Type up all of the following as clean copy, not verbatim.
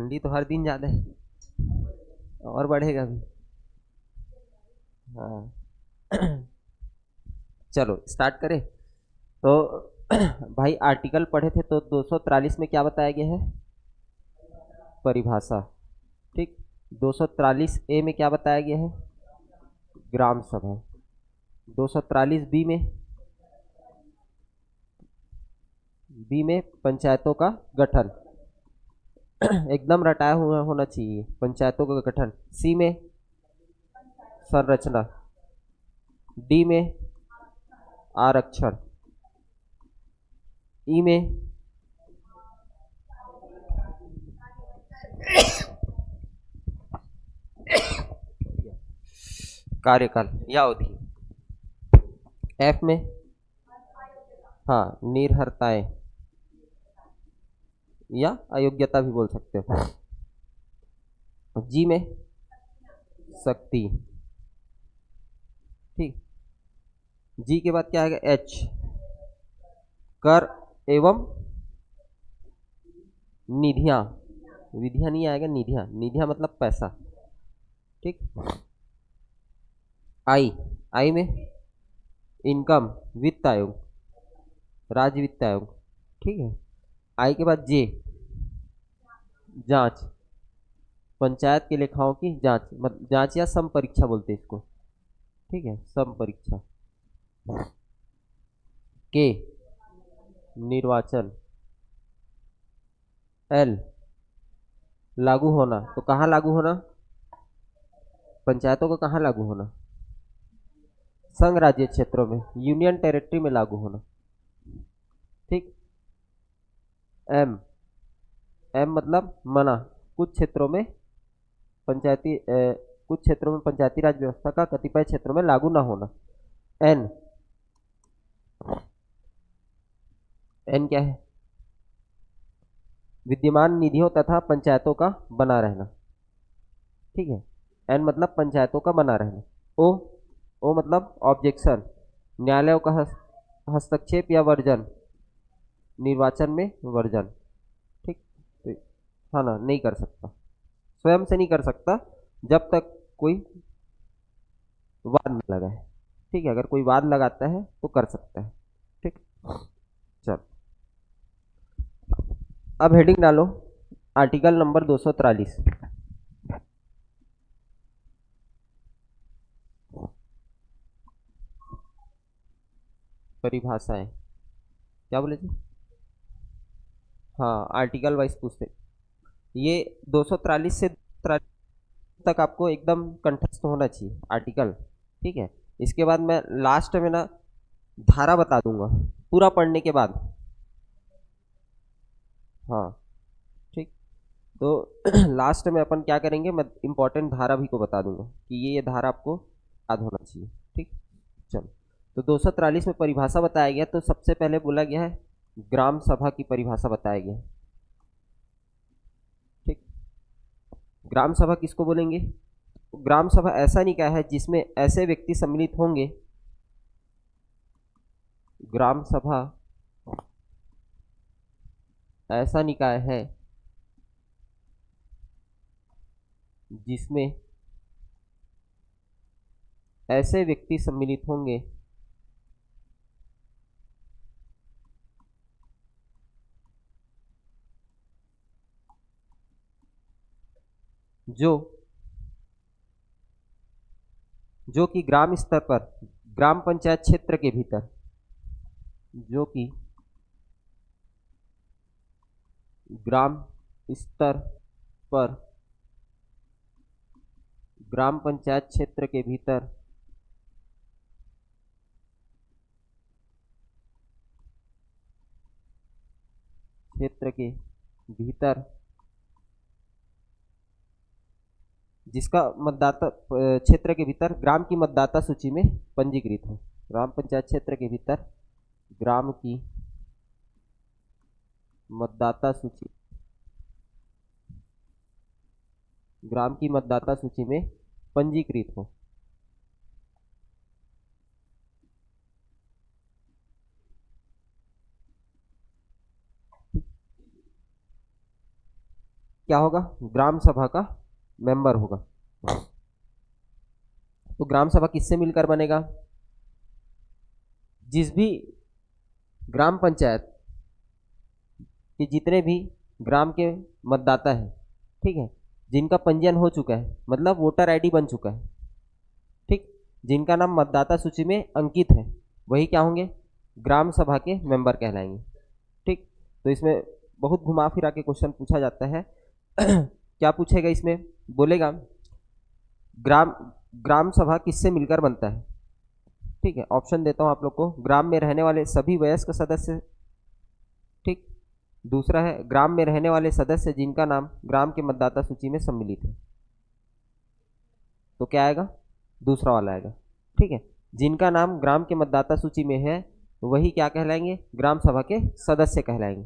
ठंडी तो हर दिन ज़्यादा है और बढ़ेगा भी। हाँ चलो स्टार्ट करें तो भाई आर्टिकल पढ़े थे तो 243 में क्या बताया गया है? परिभाषा। ठीक। 243 ए में क्या बताया गया है? ग्राम सभा। 243 बी में पंचायतों का गठन। एकदम रटाया हुआ होना चाहिए, पंचायतों का गठन। सी में संरचना। डी में आरक्षण। ई में कार्यकाल या अवधि। एफ में हाँ निर्भरताएं या अयोग्यता भी बोल सकते हो। जी में शक्ति। ठीक। जी के बाद क्या आएगा? एच कर एवं निधियां। विधियां नहीं आएगा, निधियां। निधियां मतलब पैसा। ठीक। आई में इनकम, वित्त आयोग, राज्य वित्त आयोग। ठीक है। आई के बाद जे जांच, पंचायत के लेखाओं की जांच, मतलब जांच या सम परीक्षा बोलते हैं इसको। ठीक है, सम परीक्षा। के निर्वाचन। एल लागू होना, तो कहाँ लागू होना? पंचायतों को कहाँ लागू होना? संघ राज्य क्षेत्रों में, यूनियन टेरिटरी में लागू होना। ठीक। एम मतलब मना, कुछ क्षेत्रों में कुछ क्षेत्रों में पंचायती राज व्यवस्था का कतिपय क्षेत्रों में लागू न होना। एन क्या है? विद्यमान निधियों तथा पंचायतों का बना रहना। ठीक है। एन मतलब पंचायतों का बना रहना। ओ मतलब ऑब्जेक्शन, न्यायालयों का हस्तक्षेप या वर्जन, निर्वाचन में वर्जन। ठीक। तो हाँ ना, नहीं कर सकता, स्वयं से नहीं कर सकता जब तक कोई वाद न लगाए। ठीक है, अगर कोई वाद लगाता है तो कर सकता है। ठीक। चल अब हेडिंग डालो, आर्टिकल नंबर 243। परिभाषाएं क्या बोले थे? हाँ आर्टिकल वाइज पूछते। ये 243 से 243 तक आपको एकदम कंठस्थ होना चाहिए आर्टिकल। ठीक है। इसके बाद मैं लास्ट में ना धारा बता दूंगा पूरा पढ़ने के बाद। हाँ। ठीक। तो लास्ट में अपन क्या करेंगे, मैं इंपॉर्टेंट धारा भी को बता दूंगा कि ये धारा आपको याद होना चाहिए। ठीक। चलो, तो 243 में परिभाषा बताया गया, तो सबसे पहले बोला गया है ग्राम सभा की परिभाषा बताया गया है। ठीक। ग्राम सभा किसको बोलेंगे? ग्राम सभा ऐसा निकाय है जिसमें ऐसे व्यक्ति सम्मिलित होंगे। ग्राम सभा ऐसा निकाय है जिसमें ऐसे व्यक्ति सम्मिलित होंगे जो कि ग्राम स्तर पर, ग्राम पंचायत क्षेत्र के भीतर, जो कि ग्राम स्तर पर, ग्राम पंचायत क्षेत्र के भीतर जिसका मतदाता क्षेत्र के भीतर ग्राम की मतदाता सूची में पंजीकृत हो। ग्राम पंचायत क्षेत्र के भीतर ग्राम की मतदाता सूची, ग्राम की मतदाता सूची में पंजीकृत हो। क्या होगा, ग्राम सभा का मेंबर होगा। तो ग्राम सभा किससे मिलकर बनेगा, जिस भी ग्राम पंचायत कि जितने भी ग्राम के मतदाता हैं, ठीक है, जिनका पंजीयन हो चुका है, मतलब वोटर आईडी बन चुका है, ठीक, जिनका नाम मतदाता सूची में अंकित है, वही क्या होंगे, ग्राम सभा के मेंबर कहलाएंगे। ठीक, तो इसमें बहुत घुमा फिरा के क्वेश्चन पूछा जाता है। क्या पूछेगा इसमें, बोलेगा ग्राम ग्राम सभा किससे मिलकर बनता है। ठीक है, ऑप्शन देता हूं आप लोग को, ग्राम में रहने वाले सभी वयस्क सदस्य, ठीक, दूसरा है ग्राम में रहने वाले सदस्य जिनका नाम ग्राम के मतदाता सूची में सम्मिलित है, तो क्या आएगा, दूसरा वाला आएगा। ठीक है, जिनका नाम ग्राम के मतदाता सूची में है वही क्या कहलाएंगे, ग्राम सभा के सदस्य कहलाएंगे।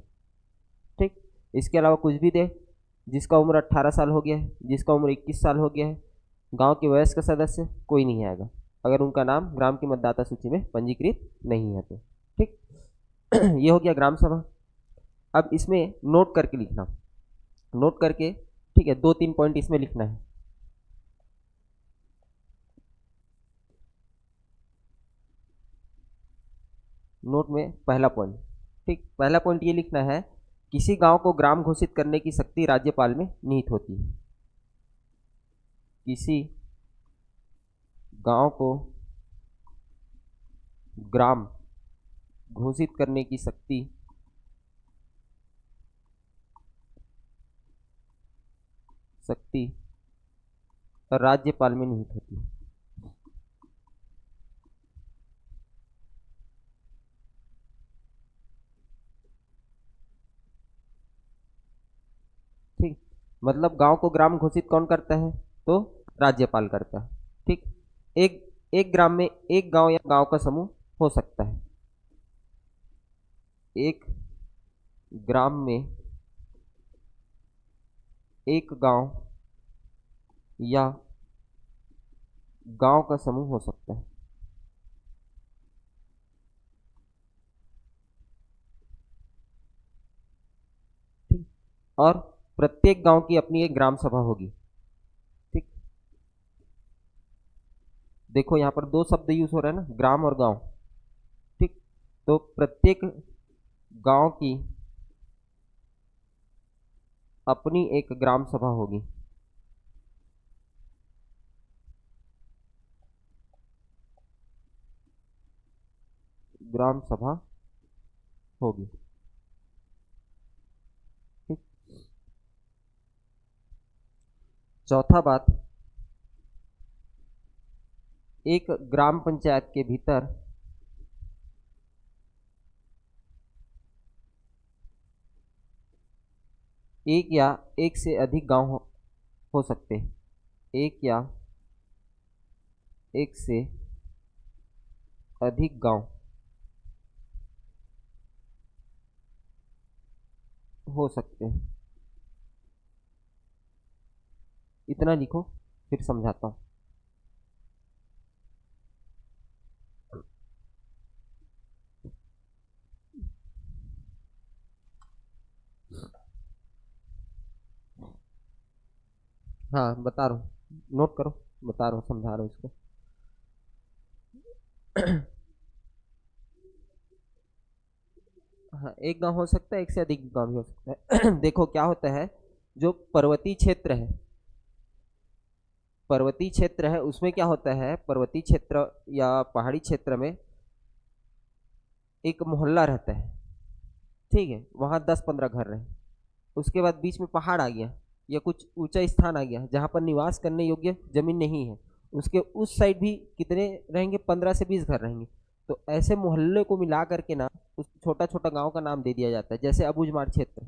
ठीक, इसके अलावा कुछ भी दे, जिसका उम्र 18 साल हो गया है, जिसका उम्र 21 साल हो गया है, गांव के वयस्क सदस्य कोई नहीं आएगा अगर उनका नाम ग्राम की मतदाता सूची में पंजीकृत नहीं है तो। ठीक, ये हो गया ग्राम सभा। अब इसमें नोट करके लिखना, नोट करके, ठीक है, 2-3 पॉइंट इसमें लिखना है। नोट में पहला पॉइंट, ठीक, पहला पॉइंट ये लिखना है, किसी गांव को ग्राम घोषित करने की शक्ति राज्यपाल में निहित होती है। किसी गांव को ग्राम घोषित करने की शक्ति राज्यपाल में निहित होती है। ठीक, मतलब गांव को ग्राम घोषित कौन करता है, तो राज्यपाल करता है। ठीक, एक एक ग्राम में एक गांव या गांव का समूह हो सकता है। एक ग्राम में एक गांव या गांव का समूह हो सकता है। ठीक, और प्रत्येक गांव की अपनी एक ग्राम सभा होगी। ठीक, देखो यहां पर दो शब्द यूज हो रहा है ना, ग्राम और गांव। ठीक, तो प्रत्येक गांव की अपनी एक ग्राम सभा होगी। ग्राम सभा होगी। ठीक, चौथा बात, एक ग्राम पंचायत के भीतर एक या एक से अधिक गांव हो सकते हैं। एक या एक से अधिक गांव हो सकते हैं। इतना लिखो, फिर समझाता हूं। हाँ बता रहा हूँ, नोट करो, बता रहा हूँ, समझा रहा हूँ इसको। हाँ, एक गांव हो सकता है, एक से अधिक गांव भी हो सकता है। देखो क्या होता है, जो पर्वतीय क्षेत्र है, पर्वतीय क्षेत्र है उसमें क्या होता है, पर्वतीय क्षेत्र या पहाड़ी क्षेत्र में एक मोहल्ला रहता है। ठीक है, वहाँ 10-15 घर रहे, उसके बाद बीच में पहाड़ आ गया या कुछ ऊंचा स्थान आ गया जहाँ पर निवास करने योग्य जमीन नहीं है, उसके उस साइड भी कितने रहेंगे, 15 से 20 घर रहेंगे। तो ऐसे मोहल्ले को मिला करके ना उस छोटा छोटा गांव का नाम दे दिया जाता है, जैसे अबूझमाड़ क्षेत्र।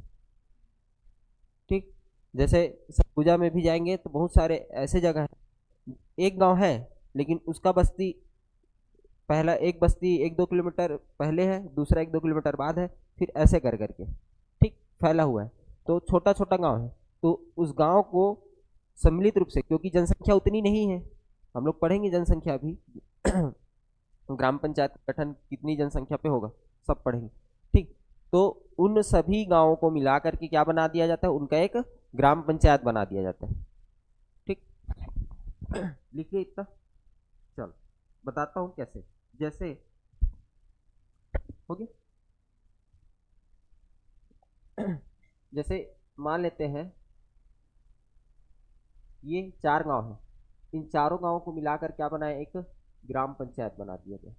ठीक, जैसे सरगुजा में भी जाएंगे तो बहुत सारे ऐसे जगह हैं, एक गांव है लेकिन उसका बस्ती, पहला एक बस्ती 1-2 किलोमीटर पहले है, दूसरा 1-2 किलोमीटर बाद है, फिर ऐसे कर करके, ठीक, फैला हुआ है। तो छोटा छोटा गांव है, तो उस गांव को सम्मिलित रूप से, क्योंकि जनसंख्या उतनी नहीं है, हम लोग पढ़ेंगे जनसंख्या भी, ग्राम पंचायत का गठन कितनी जनसंख्या पे होगा सब पढ़ेंगे। ठीक, तो उन सभी गांवों को मिला करके क्या बना दिया जाता है, उनका एक ग्राम पंचायत बना दिया जाता है। ठीक, लिखिए इतना। चल बताता हूँ कैसे। जैसे हो गया, जैसे मान लेते हैं ये 4 गांव हैं, इन चारों गांवों को मिलाकर क्या बनाया, एक ग्राम पंचायत बना दिया गया।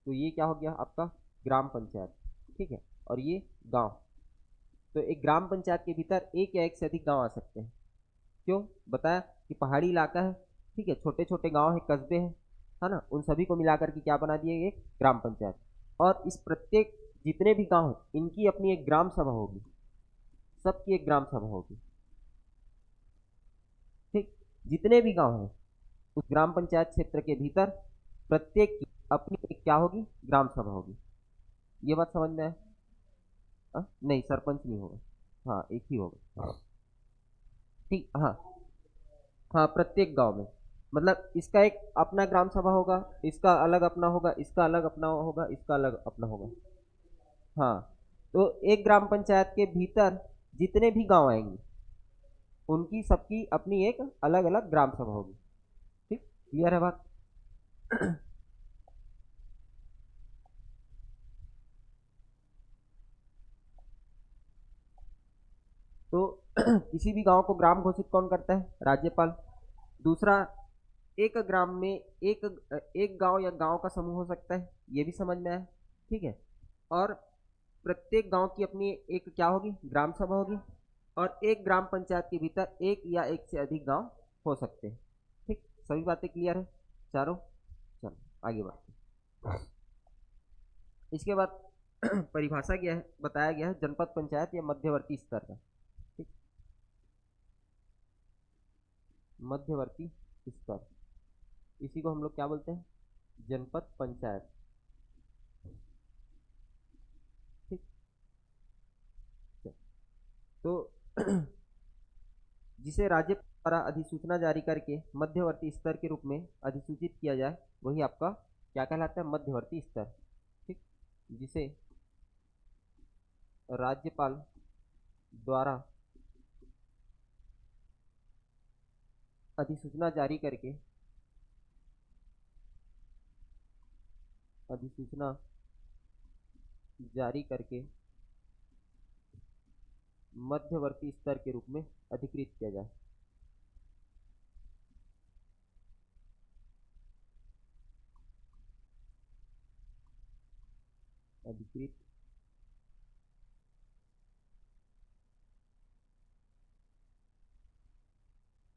तो ये क्या हो गया आपका ग्राम पंचायत। ठीक है, और ये गांव। तो एक ग्राम पंचायत के भीतर एक या एक से अधिक गांव आ सकते हैं। क्यों बताया कि पहाड़ी इलाका है, ठीक है, छोटे छोटे गांव है, कस्बे हैं, है ना, उन सभी को मिलाकर के क्या बना दिए एक ग्राम पंचायत। और इस प्रत्येक जितने भी गांव हैं इनकी अपनी एक ग्राम सभा होगी, सबकी एक ग्राम सभा होगी। ठीक, जितने भी गांव हैं उस ग्राम पंचायत क्षेत्र के भीतर प्रत्येक की अपनी एक क्या होगी, ग्राम सभा होगी। ये बात समझ में आए? नहीं, सरपंच नहीं होगा, हाँ एक ही होगा। ठीक, हाँ हाँ, प्रत्येक गांव में, मतलब इसका एक अपना ग्राम सभा होगा, इसका अलग अपना होगा, इसका अलग अपना होगा, इसका अलग अपना होगा। हाँ, तो एक ग्राम पंचायत के भीतर जितने भी गांव आएंगे उनकी सबकी अपनी एक अलग अलग ग्राम सभा होगी। ठीक, क्लियर है बात? तो किसी भी गांव को ग्राम घोषित कौन करता है, राज्यपाल। दूसरा, एक ग्राम में एक एक गांव या गांव का समूह हो सकता है, ये भी समझ में आया। ठीक है, और प्रत्येक गांव की अपनी एक क्या होगी, ग्राम सभा होगी। और एक ग्राम पंचायत के भीतर एक या एक से अधिक गांव हो सकते हैं। ठीक, सभी बातें क्लियर है चारों? चलो आगे बढ़ते हैं। इसके बाद परिभाषा क्या है, बताया गया है जनपद पंचायत या मध्यवर्ती स्तर का। ठीक, मध्यवर्ती स्तर, इसी को हम लोग क्या बोलते हैं, जनपद पंचायत। ठीक, तो जिसे राज्य द्वारा अधिसूचना जारी करके मध्यवर्ती स्तर के रूप में अधिसूचित किया जाए वही आपका क्या कहलाता है, मध्यवर्ती स्तर। ठीक, जिसे राज्यपाल द्वारा अधिसूचना जारी करके अधिसूचना जारी करके मध्यवर्ती स्तर के रूप में अधिकृत किया जाए। अधिकृत,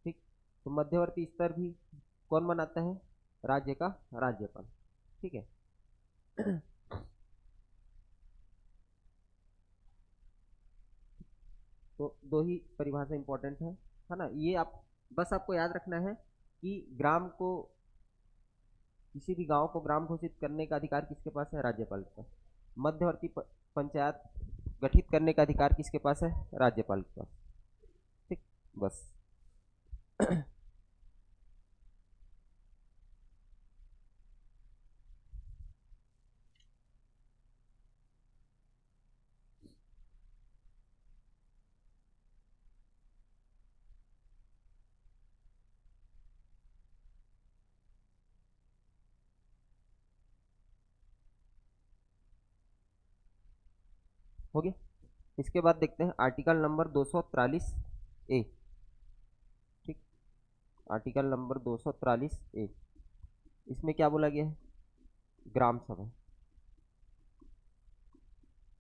ठीक, तो मध्यवर्ती स्तर भी कौन बनाता है, राज्य का राज्यपाल। ठीक है, तो दो ही परिभाषा इंपॉर्टेंट है ना, ये आप बस आपको याद रखना है कि ग्राम को, किसी भी गांव को ग्राम घोषित करने का अधिकार किसके पास है, राज्यपाल के पास। मध्यवर्ती पंचायत गठित करने का अधिकार किसके पास है, राज्यपाल के पास। ठीक, बस। हो गया, इसके बाद देखते हैं आर्टिकल नंबर 243 ए। ठीक, आर्टिकल नंबर 243 ए, इसमें क्या बोला गया है, ग्राम सभा।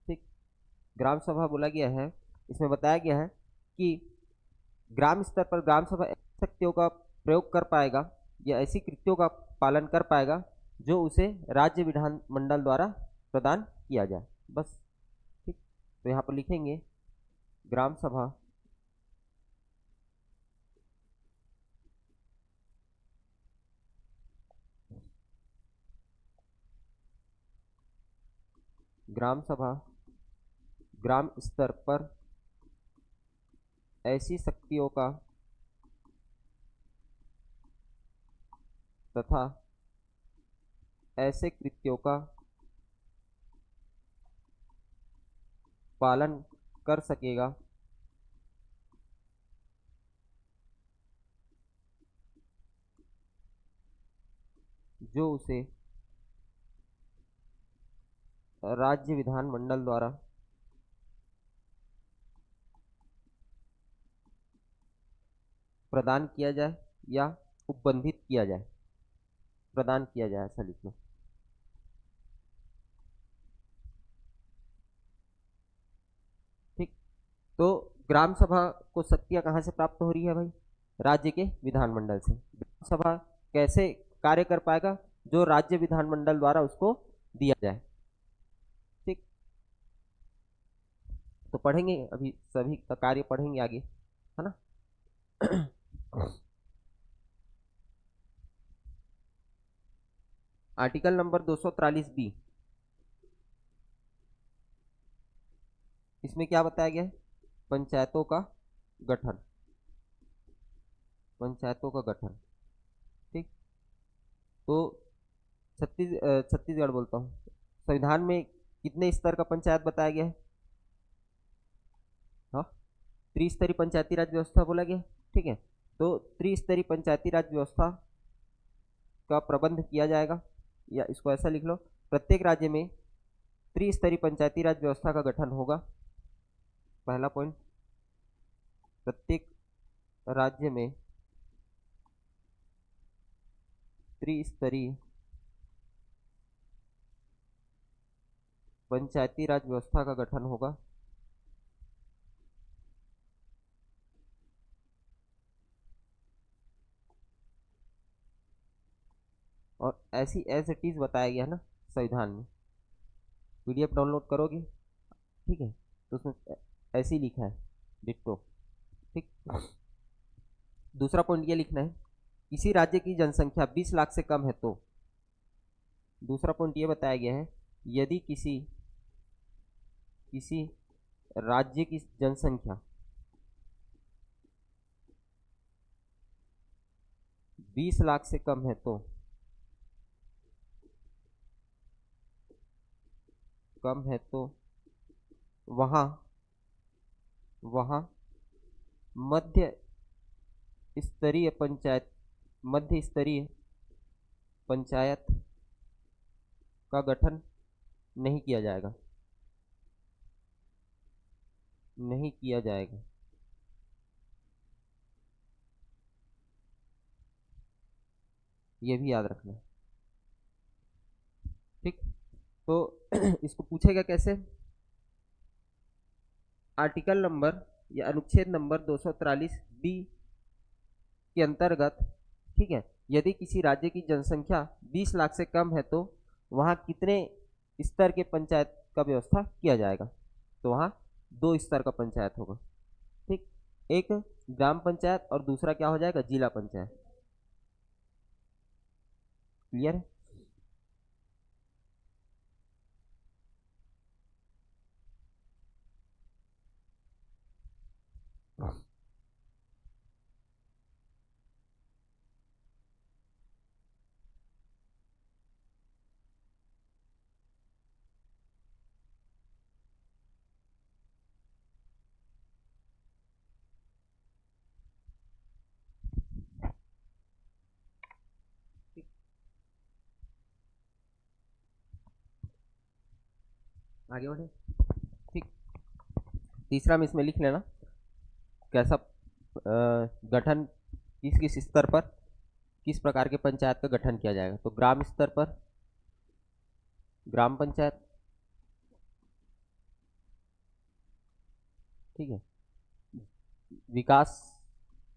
ठीक, ग्राम सभा बोला गया है, इसमें बताया गया है कि ग्राम स्तर पर ग्राम सभा ऐसी शक्तियों का प्रयोग कर पाएगा या ऐसी कृत्यों का पालन कर पाएगा जो उसे राज्य विधान मंडल द्वारा प्रदान किया जाए, बस। ठीक, तो यहाँ पर लिखेंगे ग्राम सभा ग्राम सभा ग्राम स्तर पर ऐसी शक्तियों का तथा ऐसे कृत्यों का पालन कर सकेगा जो उसे राज्य विधानमंडल द्वारा प्रदान किया जाए या उपबंधित किया जाए, प्रदान किया जाए, ऐसा लिख लो। ठीक, तो ग्राम सभा को शक्तियां कहाँ से प्राप्त हो रही है भाई? राज्य के विधानमंडल से। ग्राम सभा कैसे कार्य कर पाएगा? जो राज्य विधानमंडल द्वारा उसको दिया जाए। ठीक, तो पढ़ेंगे अभी सभी का कार्य पढ़ेंगे आगे, है ना। आर्टिकल नंबर 243B, इसमें क्या बताया गया है? पंचायतों का गठन, पंचायतों का गठन। ठीक, तो छत्तीसगढ़ बोलता हूँ, संविधान में कितने स्तर का पंचायत बताया गया है? हाँ, त्रिस्तरीय पंचायती राज व्यवस्था बोला गया। ठीक है, तो त्रिस्तरीय पंचायती राज व्यवस्था का प्रबंध किया जाएगा, या इसको ऐसा लिख लो, प्रत्येक राज्य में त्रिस्तरीय पंचायती राज व्यवस्था का गठन होगा। पहला पॉइंट, प्रत्येक राज्य में त्रिस्तरीय पंचायती राज व्यवस्था का गठन होगा। और ऐसी एज इट इज बताया गया है ना संविधान में, पीडीएफ डाउनलोड करोगे, ठीक है, तो उसमें ऐसे ही लिखा है डिट्टो। ठीक, दूसरा पॉइंट ये लिखना है, किसी राज्य की जनसंख्या 20 लाख से कम है तो, दूसरा पॉइंट ये बताया गया है, यदि किसी किसी राज्य की जनसंख्या 20 लाख से कम है तो, कम है तो वहाँ वहाँ मध्य स्तरीय पंचायत, मध्य स्तरीय पंचायत का गठन नहीं किया जाएगा, नहीं किया जाएगा। ये भी याद रखना। ठीक, तो इसको पूछेगा कैसे? आर्टिकल नंबर या अनुच्छेद नंबर 243B के अंतर्गत, ठीक है, यदि किसी राज्य की जनसंख्या 20 लाख से कम है तो वहाँ कितने स्तर के पंचायत का व्यवस्था किया जाएगा? तो वहाँ 2 स्तर का पंचायत होगा। ठीक, एक ग्राम पंचायत और दूसरा क्या हो जाएगा? जिला पंचायत। क्लियर है? आगे बढ़े। ठीक, तीसरा में इसमें लिख लेना कैसा गठन, किस किस स्तर पर किस प्रकार के पंचायत का गठन किया जाएगा। तो ग्राम स्तर पर ग्राम पंचायत, ठीक है, विकास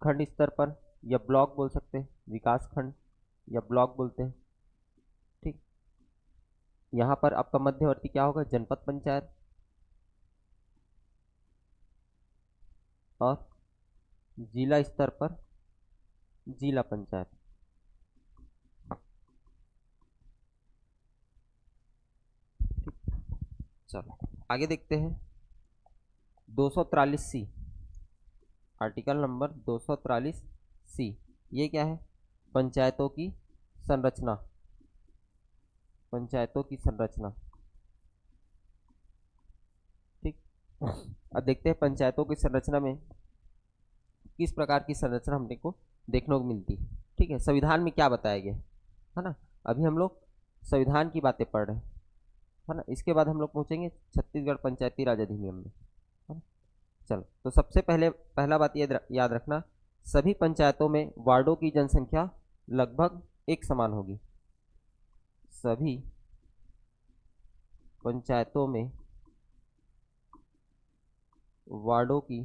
खंड स्तर पर या ब्लॉक बोल सकते हैं, विकास खंड या ब्लॉक बोलते हैं। ठीक, यहाँ पर आपका मध्यवर्ती क्या होगा? जनपद पंचायत। और जिला स्तर पर जिला पंचायत। चलो आगे देखते हैं 243C, आर्टिकल नंबर 243C, ये क्या है? पंचायतों की संरचना, पंचायतों की संरचना। ठीक, अब देखते हैं पंचायतों की संरचना में किस प्रकार की संरचना हमने को देखने को मिलती है। ठीक है, संविधान में क्या बताया गया है ना। अभी हम लोग संविधान की बातें पढ़ रहे हैं, है ना। इसके बाद हम लोग पहुंचेंगे छत्तीसगढ़ पंचायती राज अधिनियम में, है ना। चलो, तो सबसे पहले पहला बात याद रखना, सभी पंचायतों में वार्डों की जनसंख्या लगभग एक समान होगी। सभी पंचायतों में वार्डों की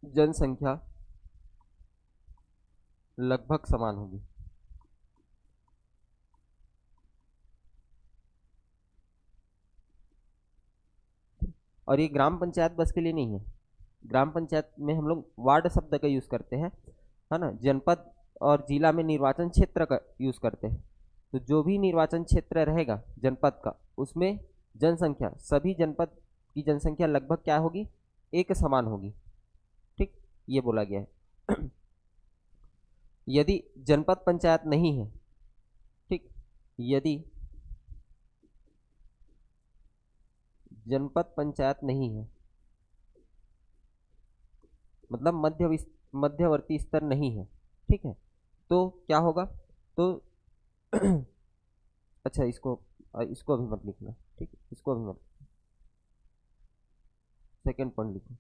जनसंख्या लगभग समान होगी। और ये ग्राम पंचायत बस के लिए नहीं है, ग्राम पंचायत में हम लोग वार्ड शब्द का यूज करते हैं, है ना। जनपद और जिला में निर्वाचन क्षेत्र का यूज करते हैं। तो जो भी निर्वाचन क्षेत्र रहेगा जनपद का, उसमें जनसंख्या, सभी जनपद की जनसंख्या लगभग क्या होगी, एक समान होगी। ठीक, ये बोला गया है। यदि जनपद पंचायत नहीं है, ठीक, यदि जनपद पंचायत नहीं है, मतलब मध्यवर्ती स्तर नहीं है, ठीक है, तो क्या होगा, तो अच्छा, इसको अभी मत लिखना, ठीक है, इसको अभी मत, सेकंड पॉइंट लिखो।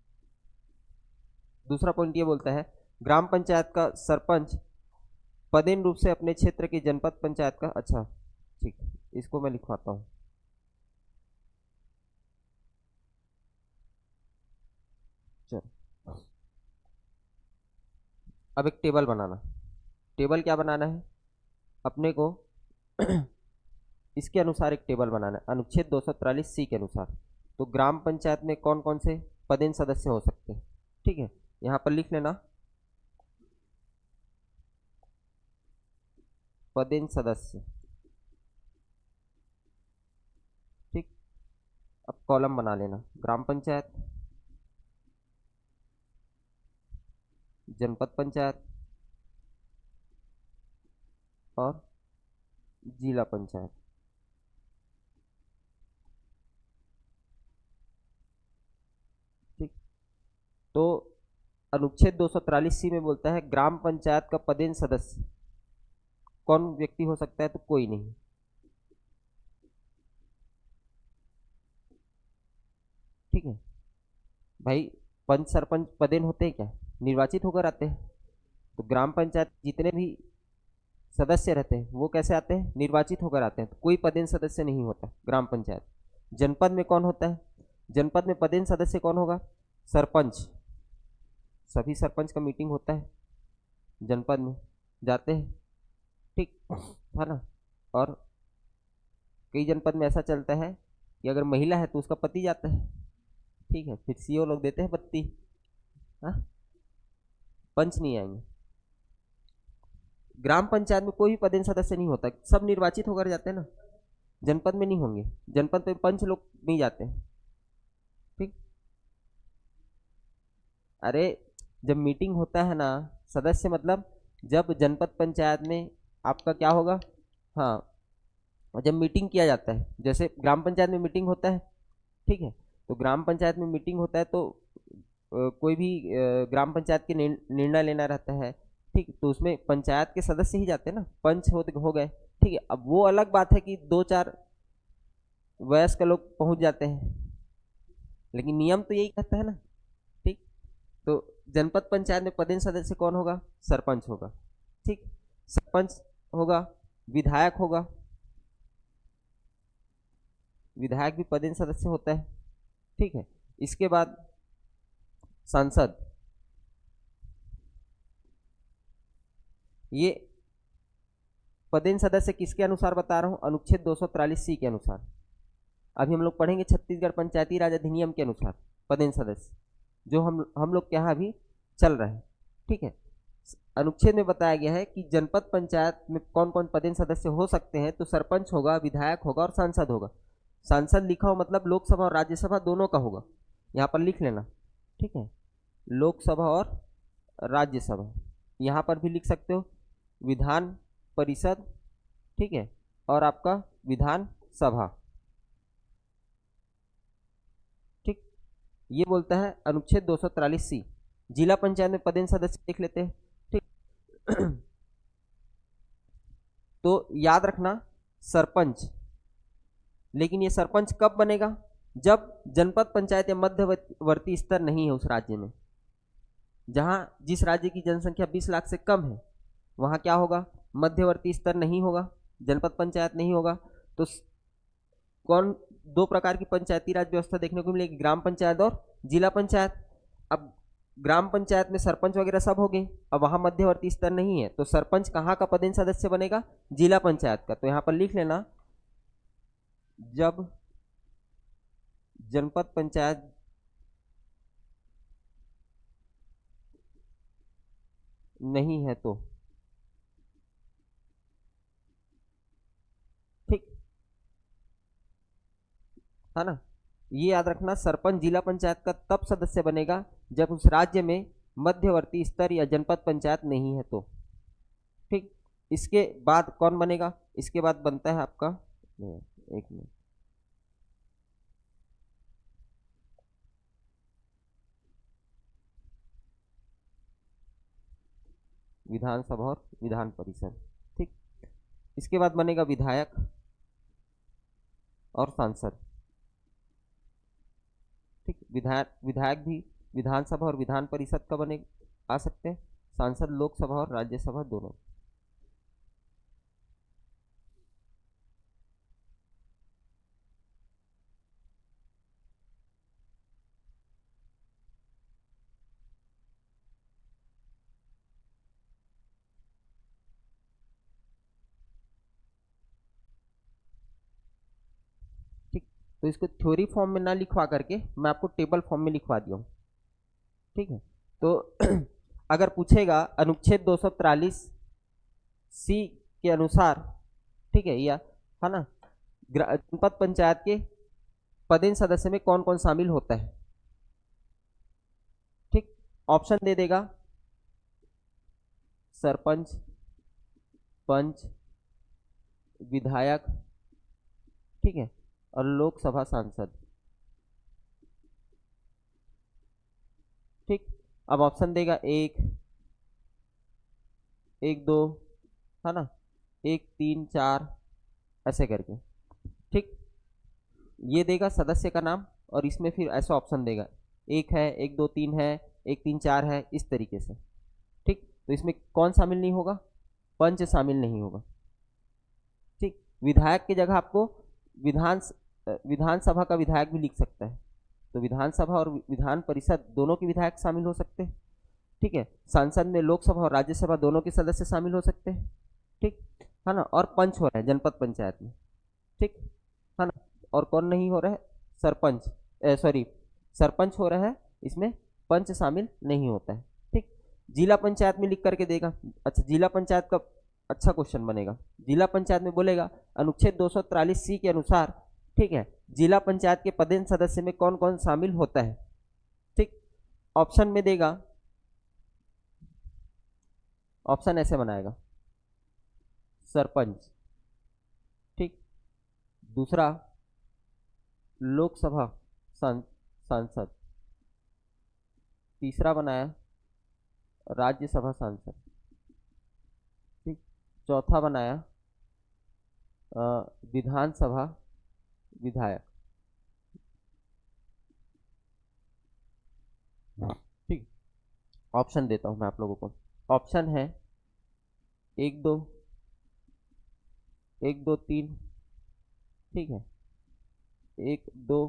दूसरा पॉइंट ये बोलता है, ग्राम पंचायत का सरपंच पदेन रूप से अपने क्षेत्र की जनपद पंचायत का, अच्छा ठीक, इसको मैं लिखवाता हूँ। चलो, अब एक टेबल बनाना। टेबल क्या बनाना है अपने को, इसके अनुसार एक टेबल बनाना है, अनुच्छेद 243C के अनुसार। तो ग्राम पंचायत में कौन कौन से पदेन सदस्य हो सकते हैं, ठीक है, यहां पर लिख लेना, पदेन सदस्य, ठीक। अब कॉलम बना लेना, ग्राम पंचायत, जनपद पंचायत और जिला पंचायत, ठीक। तो अनुच्छेद 243C में बोलता है ग्राम पंचायत का पदेन सदस्य कौन व्यक्ति हो सकता है, तो कोई नहीं, ठीक है भाई। पंच सरपंच पदेन होते हैं क्या, निर्वाचित होकर आते हैं। तो ग्राम पंचायत जितने भी सदस्य रहते हैं वो कैसे आते हैं, निर्वाचित होकर आते हैं। तो कोई पदेन सदस्य नहीं होता ग्राम पंचायत। जनपद में कौन होता है, जनपद में पदेन सदस्य कौन होगा, सरपंच। सभी सरपंच का मीटिंग होता है जनपद में, जाते हैं, ठीक है ना। और कई जनपद में ऐसा चलता है कि अगर महिला है तो उसका पति जाता है, ठीक है, फिर सीओ लोग देते हैं बत्ती, हाँ, पंच नहीं आएंगे। ग्राम पंचायत में कोई भी पदेन सदस्य नहीं होता, सब निर्वाचित होकर जाते हैं ना, जनपद में नहीं होंगे, जनपद में पंच लोग नहीं जाते हैं, ठीक। अरे, जब मीटिंग होता है ना, सदस्य मतलब जब जनपद पंचायत में आपका क्या होगा, हाँ, जब मीटिंग किया जाता है, जैसे ग्राम पंचायत में मीटिंग होता है, ठीक है, तो ग्राम पंचायत में मीटिंग होता है तो कोई भी ग्राम पंचायत के निर्णय लेना रहता है, ठीक, तो उसमें पंचायत के सदस्य ही जाते हैं ना, पंच हो गए, ठीक है। अब वो अलग बात है कि दो चार वयस्क लोग पहुंच जाते हैं, लेकिन नियम तो यही कहता है ना, ठीक। तो जनपद पंचायत में पदेन सदस्य कौन होगा, सरपंच होगा, ठीक, सरपंच होगा, विधायक होगा, विधायक भी पदेन सदस्य होता है, ठीक है। इसके बाद सांसद, ये पदेन सदस्य किसके अनुसार बता रहा हूं, अनुच्छेद 243C के अनुसार। अभी हम लोग पढ़ेंगे छत्तीसगढ़ पंचायती राज अधिनियम के अनुसार पदेन सदस्य, जो हम लोग के यहाँ अभी चल रहा है, ठीक है। अनुच्छेद में बताया गया है कि जनपद पंचायत में कौन कौन पदेन सदस्य हो सकते हैं, तो सरपंच होगा, विधायक होगा और सांसद होगा। सांसद लिखा हो मतलब लोकसभा और राज्यसभा दोनों का होगा, यहाँ पर लिख लेना, ठीक है, लोकसभा और राज्यसभा। यहाँ पर भी लिख सकते हो विधान परिषद, ठीक है, और आपका विधान सभा, ठीक। ये बोलता है अनुच्छेद 243C। जिला पंचायत में पदेन सदस्य देख लेते हैं, ठीक। तो याद रखना सरपंच, लेकिन ये सरपंच कब बनेगा? जब जनपद पंचायत या मध्यवर्ती स्तर नहीं है उस राज्य में। जहां जिस राज्य की जनसंख्या 20 लाख से कम है वहां क्या होगा? मध्यवर्ती स्तर नहीं होगा, जनपद पंचायत नहीं होगा। तो कौन, दो प्रकार की पंचायती राज व्यवस्था देखने को मिलेगी, ग्राम पंचायत और जिला पंचायत। अब ग्राम पंचायत में सरपंच वगैरह सब हो गए, अब वहां मध्यवर्ती स्तर नहीं है, तो सरपंच कहाँ का पदेन सदस्य बनेगा? जिला पंचायत का। तो यहां पर लिख लेना, जब जनपद पंचायत नहीं है तो, ठीक है ना। ये याद रखना, सरपंच जिला पंचायत का तब सदस्य बनेगा जब उस राज्य में मध्यवर्ती स्तर या जनपद पंचायत नहीं है तो, ठीक। इसके बाद कौन बनेगा? इसके बाद बनता है आपका, एक मिनट, विधानसभा और विधान परिषद, ठीक। इसके बाद बनेगा विधायक और सांसद, ठीक। विधायक विधायक भी विधानसभा और विधान परिषद का बने आ सकते हैं, सांसद लोकसभा और राज्यसभा दोनों। ठीक, तो इसको थ्योरी फॉर्म में ना लिखवा करके मैं आपको टेबल फॉर्म में लिखवा दिया हूँ, ठीक है। तो अगर पूछेगा अनुच्छेद 243 सी के अनुसार, ठीक है, या है ना, जनपद पंचायत के पदेन सदस्य में कौन कौन शामिल होता है, ठीक। ऑप्शन दे देगा, सरपंच, पंच, विधायक, ठीक है, और लोकसभा सांसद, ठीक। अब ऑप्शन देगा एक, एक दो, है ना, एक तीन चार, ऐसे करके, ठीक। ये देगा सदस्य का नाम और इसमें फिर ऐसा ऑप्शन देगा, एक है, एक दो तीन है, एक तीन चार है, इस तरीके से, ठीक। तो इसमें कौन शामिल नहीं होगा? पंच शामिल नहीं होगा, ठीक। विधायक की जगह आपको विधान विधानसभा का विधायक भी लिख सकता है, तो विधानसभा और विधान परिषद दोनों के विधायक शामिल हो सकते हैं, ठीक है। संसद में लोकसभा और राज्यसभा दोनों के सदस्य शामिल हो सकते हैं, ठीक है ना। और पंच हो रहा है जनपद पंचायत में, ठीक है ना। और कौन नहीं हो रहा है? सरपंच, सॉरी, सरपंच हो रहा है, इसमें पंच शामिल नहीं होता है, ठीक। जिला पंचायत में लिख करके देगा, अच्छा जिला पंचायत का अच्छा क्वेश्चन बनेगा। जिला पंचायत में बोलेगा अनुच्छेद 243 सी के अनुसार, ठीक है, जिला पंचायत के पदेन सदस्य में कौन कौन शामिल होता है, ठीक। ऑप्शन में देगा, ऑप्शन ऐसे बनाएगा, सरपंच, ठीक, दूसरा लोकसभा सांसद, तीसरा बनाया राज्यसभा सांसद, ठीक, चौथा बनाया विधानसभा विधायक, ठीक। ऑप्शन देता हूं मैं आप लोगों को, ऑप्शन है एक दो, एक दो तीन, ठीक है, एक दो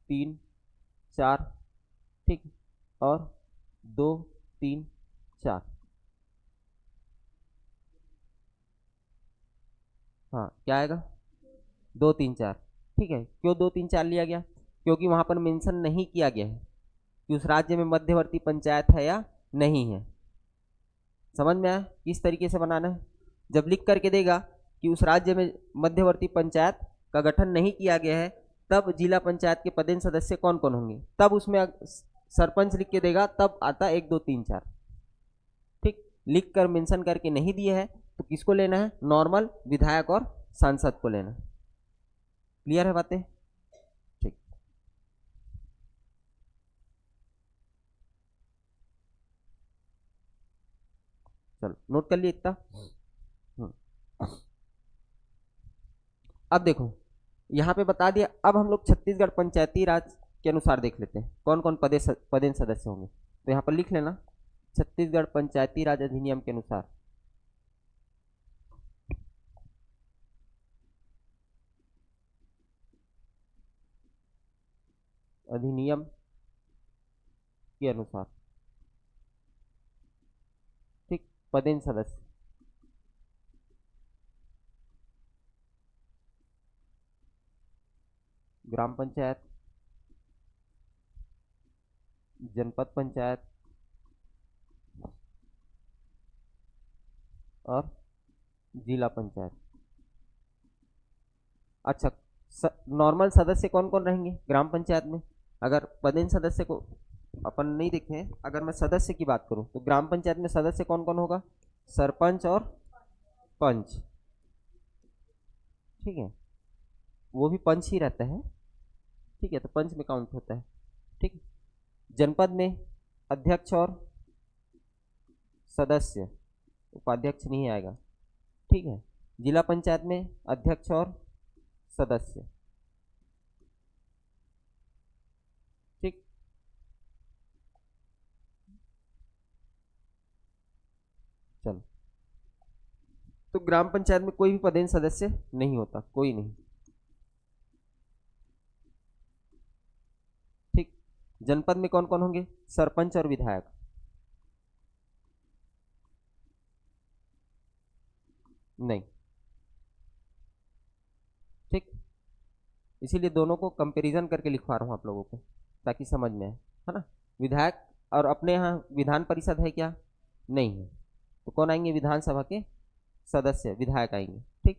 तीन चार, ठीक, और दो तीन चार। हाँ, क्या आएगा? दो तीन चार, ठीक है। क्यों दो तीन चार लिया गया? क्योंकि वहां पर मेंशन नहीं किया गया है कि उस राज्य में मध्यवर्ती पंचायत है या नहीं है। समझ में आया किस तरीके से बनाना है? जब लिख करके देगा कि उस राज्य में मध्यवर्ती पंचायत का गठन नहीं किया गया है, तब जिला पंचायत के पदेन सदस्य कौन कौन होंगे, तब उसमें सरपंच लिख के देगा, तब आता एक दो तीन चार, ठीक। लिख कर मेंशन करके नहीं दिए है तो किसको लेना है? नॉर्मल विधायक और सांसद को लेना है। क्लियर है बातें? ठीक, चलो नोट कर लिए इतना। अब देखो यहाँ पे बता दिया, अब हम लोग छत्तीसगढ़ पंचायती राज के अनुसार देख लेते हैं कौन कौन पदेन सदस्य होंगे। तो यहाँ पर लिख लेना छत्तीसगढ़ पंचायती राज अधिनियम के अनुसार। अधिनियम के अनुसार, ठीक, पदेन सदस्य ग्राम पंचायत, जनपद पंचायत और जिला पंचायत। अच्छा, नॉर्मल सदस्य कौन कौन रहेंगे ग्राम पंचायत में? अगर पदेन सदस्य को अपन नहीं देखे, अगर मैं सदस्य की बात करूं तो ग्राम पंचायत में सदस्य कौन कौन होगा? सरपंच और पंच, ठीक है, वो भी पंच ही रहता है, ठीक है, तो पंच में काउंट होता है, ठीक। जनपद में अध्यक्ष और सदस्य, उपाध्यक्ष नहीं आएगा, ठीक है। जिला पंचायत में अध्यक्ष और सदस्य, ठीक। चलो, तो ग्राम पंचायत में कोई भी पदेन सदस्य नहीं होता, कोई नहीं, ठीक। जनपद में कौन कौन होंगे? सरपंच और विधायक, नहीं, ठीक। इसीलिए दोनों को कंपैरिजन करके लिखवा रहा हूँ आप लोगों को ताकि समझ में आए, है ना। विधायक, और अपने यहाँ विधान परिषद है क्या? नहीं है, तो कौन आएंगे? विधानसभा के सदस्य, विधायक आएंगे, ठीक।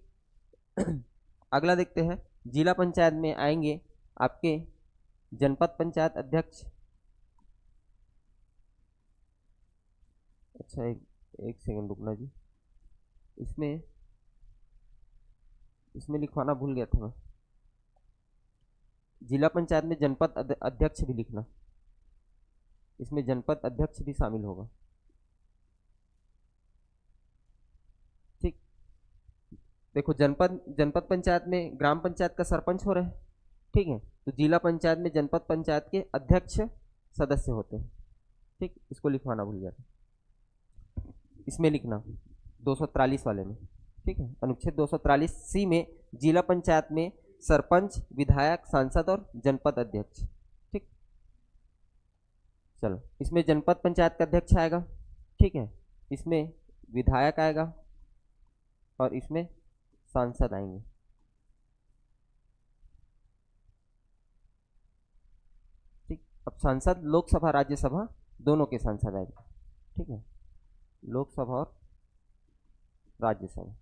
अगला देखते हैं, जिला पंचायत में आएंगे आपके जनपद पंचायत अध्यक्ष। अच्छा, एक सेकंड रुकना जी, इसमें इसमें लिखवाना भूल गया था मैं, जिला पंचायत में जनपद अध्यक्ष भी लिखना, इसमें जनपद अध्यक्ष भी शामिल होगा, ठीक। देखो, जनपद जनपद पंचायत में ग्राम पंचायत का सरपंच हो रहे हैं, ठीक है, तो जिला पंचायत में जनपद पंचायत के अध्यक्ष सदस्य होते हैं, ठीक। इसको लिखवाना भूल गया था, इसमें लिखना 243 वाले में, ठीक है, अनुच्छेद 243C में जिला पंचायत में सरपंच, विधायक, सांसद और जनपद अध्यक्ष, ठीक। चलो, इसमें जनपद पंचायत का अध्यक्ष आएगा, ठीक है, इसमें विधायक आएगा और इसमें सांसद आएंगे, ठीक। अब सांसद लोकसभा राज्यसभा दोनों के सांसद आएंगे, ठीक है, लोकसभा और राज्यसभा।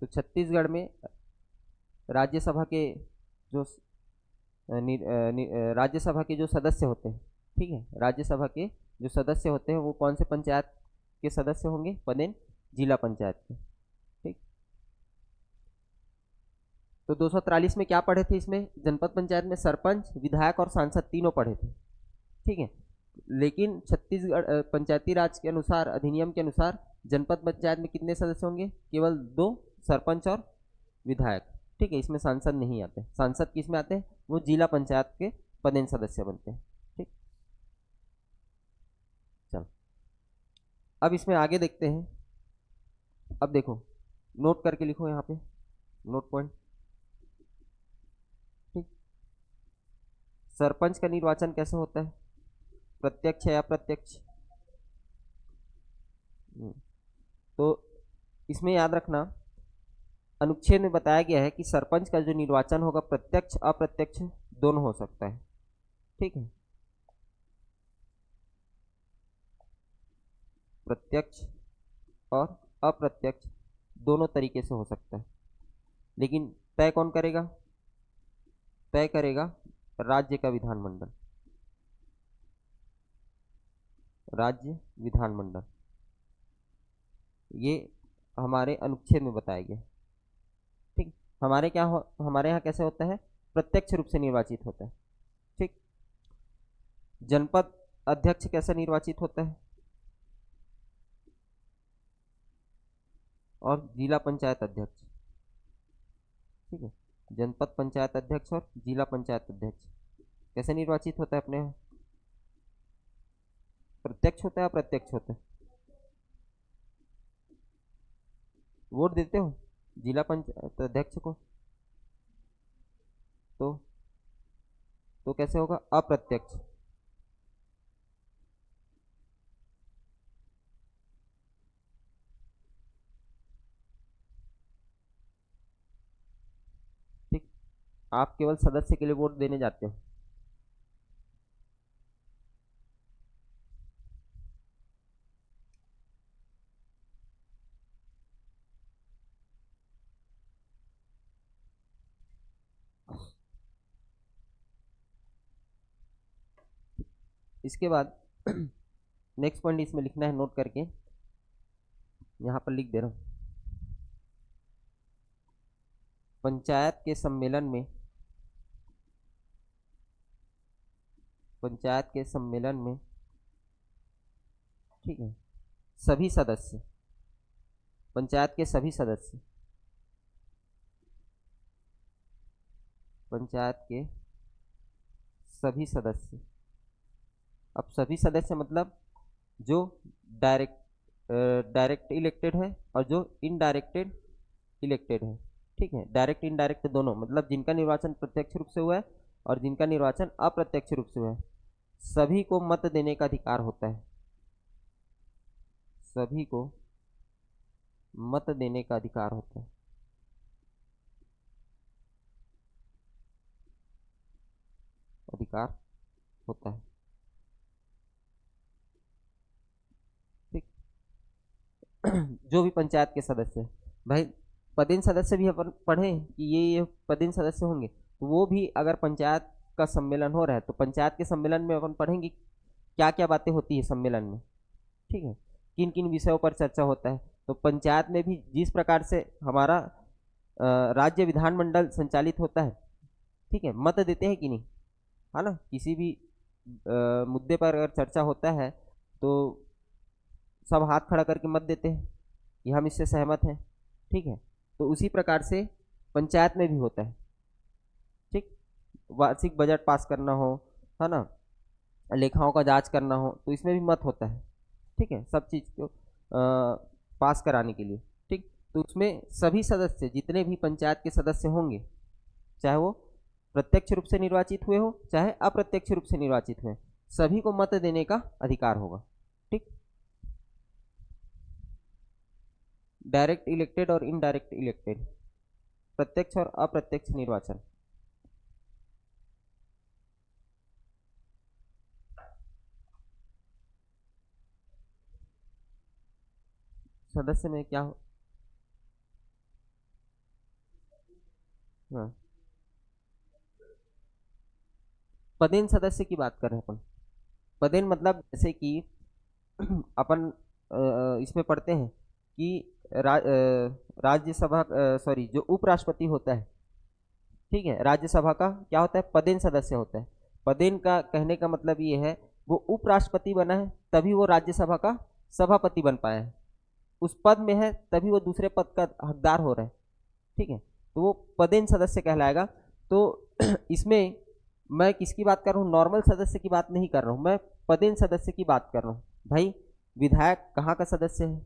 तो छत्तीसगढ़ में राज्यसभा के जो राज्यसभा के जो सदस्य होते हैं, ठीक है, राज्यसभा के जो सदस्य होते हैं वो कौन से पंचायत के सदस्य होंगे? पदेन जिला पंचायत के, ठीक। तो 243 में क्या पढ़े थे? इसमें जनपद पंचायत में सरपंच, विधायक और सांसद तीनों पढ़े थे, ठीक है। लेकिन छत्तीसगढ़ पंचायती राज के अनुसार, अधिनियम के अनुसार जनपद पंचायत में कितने सदस्य होंगे? केवल 2, सरपंच और विधायक, ठीक है, इसमें सांसद नहीं आते। सांसद किस में आते हैं? वो जिला पंचायत के पदेन सदस्य बनते हैं, ठीक। चलो, अब इसमें आगे देखते हैं। अब देखो, नोट करके लिखो यहाँ पे, नोट पॉइंट, ठीक। सरपंच का निर्वाचन कैसे होता है? प्रत्यक्ष या अप्रत्यक्ष? तो इसमें याद रखना, अनुच्छेद में बताया गया है कि सरपंच का जो निर्वाचन होगा प्रत्यक्ष अप्रत्यक्ष दोनों हो सकता है, ठीक है, प्रत्यक्ष और अप्रत्यक्ष दोनों तरीके से हो सकता है, लेकिन तय कौन करेगा? तय करेगा राज्य का विधानमंडल, राज्य विधानमंडल, ये हमारे अनुच्छेद में बताया गया। ठीक, हमारे यहाँ कैसे होता है, प्रत्यक्ष रूप से निर्वाचित होता है। ठीक, जनपद अध्यक्ष कैसे निर्वाचित होता है, और जिला पंचायत अध्यक्ष। ठीक है, जनपद पंचायत अध्यक्ष और जिला पंचायत अध्यक्ष कैसे निर्वाचित होता है अपने यहाँ, प्रत्यक्ष होता है अप्रत्यक्ष होता है, वोट देते हो जिला पंचायत अध्यक्ष को, तो कैसे होगा, अप्रत्यक्ष। ठीक, आप केवल सदस्य के लिए वोट देने जाते हो। इसके बाद नेक्स्ट पॉइंट इसमें लिखना है, नोट करके यहाँ पर लिख दे रहा हूँ। पंचायत के सम्मेलन में, पंचायत के सम्मेलन में, ठीक है, सभी सदस्य, पंचायत के सभी सदस्य, पंचायत के सभी सदस्य, अब सभी सदस्य मतलब जो डायरेक्ट इलेक्टेड है और जो इनडायरेक्टेड इलेक्टेड है। ठीक है, डायरेक्ट इनडायरेक्ट दोनों, मतलब जिनका निर्वाचन प्रत्यक्ष रूप से हुआ है और जिनका निर्वाचन अप्रत्यक्ष रूप से हुआ है, सभी को मत देने का अधिकार होता है, सभी को मत देने का अधिकार होता है। अधिकार होता है। ठीक, जो भी पंचायत के सदस्य, भाई पदेन सदस्य भी अपन पढ़े कि ये पदेन सदस्य होंगे, तो वो भी अगर पंचायत का सम्मेलन हो रहा है तो पंचायत के सम्मेलन में अपन पढ़ेंगे क्या क्या बातें होती है सम्मेलन में। ठीक है, किन किन विषयों पर चर्चा होता है, तो पंचायत में भी जिस प्रकार से हमारा राज्य विधानमंडल संचालित होता है, ठीक है, मत देते हैं कि नहीं, है ना, किसी भी मुद्दे पर अगर चर्चा होता है तो सब हाथ खड़ा करके मत देते हैं कि हम इससे सहमत हैं। ठीक है, तो उसी प्रकार से पंचायत में भी होता है। ठीक, वार्षिक बजट पास करना हो, है ना, लेखाओं का जांच करना हो, तो इसमें भी मत होता है। ठीक है, सब चीज़ को पास कराने के लिए। ठीक, तो उसमें सभी सदस्य, जितने भी पंचायत के सदस्य होंगे, चाहे वो प्रत्यक्ष रूप से निर्वाचित हुए हो चाहे अप्रत्यक्ष रूप से निर्वाचित हुए, सभी को मत देने का अधिकार होगा। ठीक, डायरेक्ट इलेक्टेड और इनडायरेक्ट इलेक्टेड, प्रत्यक्ष और अप्रत्यक्ष निर्वाचन। सदस्य में क्या हो, हाँ, पदेन सदस्य की बात कर रहे हैं अपन। पदेन मतलब जैसे कि अपन इसमें पढ़ते हैं कि राज्यसभा, सॉरी, जो उपराष्ट्रपति होता है, ठीक है, राज्यसभा का क्या होता है, पदेन सदस्य होता है। पदेन का कहने का मतलब ये है, वो उपराष्ट्रपति बना है तभी वो राज्यसभा का सभापति बन पाया है, उस पद में है तभी वो दूसरे पद का हकदार हो रहा है। ठीक है, तो वो पदेन सदस्य कहलाएगा। तो इसमें मैं किसकी बात कर रहा हूँ, नॉर्मल सदस्य की बात नहीं कर रहा हूँ, मैं पदेन सदस्य की बात कर रहा हूँ। भाई विधायक कहाँ का सदस्य है,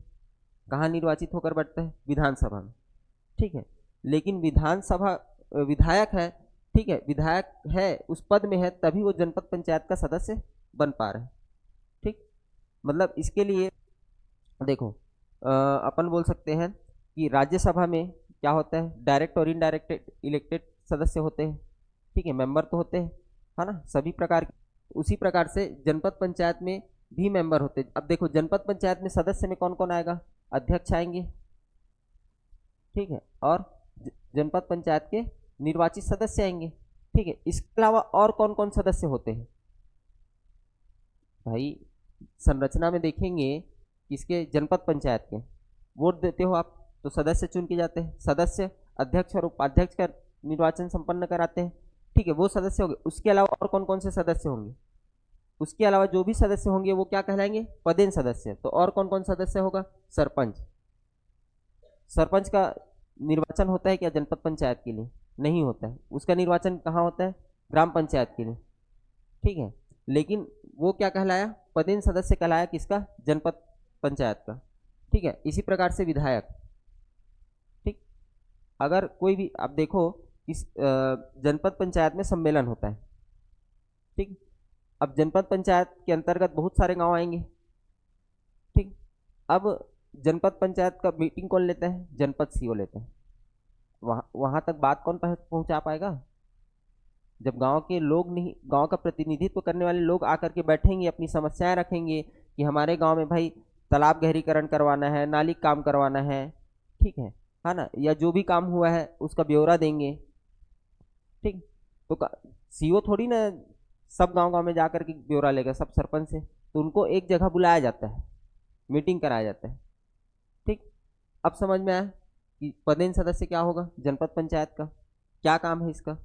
कहाँ निर्वाचित होकर बैठता है, विधानसभा में। ठीक है, लेकिन विधानसभा विधायक है, ठीक है, विधायक है उस पद में है तभी वो जनपद पंचायत का सदस्य बन पा रहा है। ठीक, मतलब इसके लिए देखो, अपन बोल सकते हैं कि राज्यसभा में क्या होता है, डायरेक्ट और इनडायरेक्ट इलेक्टेड सदस्य होते हैं। ठीक है, मेंबर तो होते हैं, है ना, सभी प्रकार के। उसी प्रकार से जनपद पंचायत में भी मेंबर होते हैं। अब देखो जनपद पंचायत में सदस्य में कौन कौन आएगा, अध्यक्ष आएंगे, ठीक है, और जनपद पंचायत के निर्वाचित सदस्य आएंगे। ठीक है, इसके अलावा और कौन कौन सदस्य होते हैं भाई, संरचना में देखेंगे किसके, जनपद पंचायत के, वोट देते हो आप तो सदस्य चुन के जाते हैं, सदस्य अध्यक्ष और उपाध्यक्ष का निर्वाचन संपन्न कराते हैं, ठीक है, वो सदस्य हो गए। उसके अलावा और कौन कौन से सदस्य होंगे, उसके अलावा जो भी सदस्य होंगे वो क्या कहलाएंगे, पदेन सदस्य। तो और कौन कौन सदस्य होगा, सरपंच। सरपंच का निर्वाचन होता है क्या जनपद पंचायत के लिए, नहीं होता है, उसका निर्वाचन कहाँ होता है, ग्राम पंचायत के लिए, ठीक है। लेकिन वो क्या कहलाया, पदेन सदस्य कहलाया, किसका, जनपद पंचायत का, ठीक है। इसी प्रकार से विधायक, ठीक। अगर कोई भी आप देखो इस जनपद पंचायत में सम्मेलन होता है, ठीक। अब जनपद पंचायत के अंतर्गत बहुत सारे गांव आएंगे, ठीक। अब जनपद पंचायत का मीटिंग कौन लेता है, जनपद सीओ लेते हैं। वहां तक बात कौन पहुंचा पाएगा, जब गांव के लोग नहीं, गांव का प्रतिनिधित्व करने वाले लोग आकर के बैठेंगे, अपनी समस्याएं रखेंगे कि हमारे गांव में भाई तालाब गहरीकरण करवाना है, नाली काम करवाना है, ठीक है ना, या जो भी काम हुआ है उसका ब्यौरा देंगे, ठीक। तो सीओ थोड़ी ना सब गांव गांव में जाकर के ब्यौरा लेगा, सब सरपंच से, तो उनको एक जगह बुलाया जाता है, मीटिंग कराया जाता है, ठीक। अब समझ में आया कि पदेन सदस्य क्या होगा, जनपद पंचायत का क्या काम है इसका,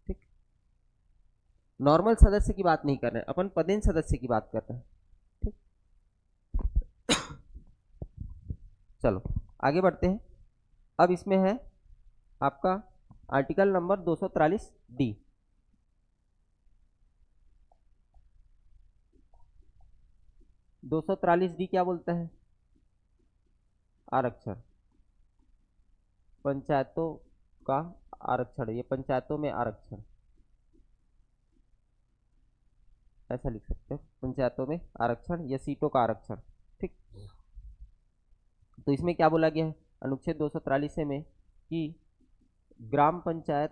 ठीक। नॉर्मल सदस्य की बात नहीं कर रहे हैं अपन, पदेन सदस्य की बात कर रहे हैं, ठीक। चलो आगे बढ़ते हैं। अब इसमें है आपका आर्टिकल नंबर 243 डी। 243 डी क्या बोलता है, आरक्षण, पंचायतों का आरक्षण, ये पंचायतों में आरक्षण, ऐसा लिख सकते हैं, पंचायतों में आरक्षण या सीटों का आरक्षण, ठीक। तो इसमें क्या बोला गया है अनुच्छेद 243 में कि ग्राम पंचायत,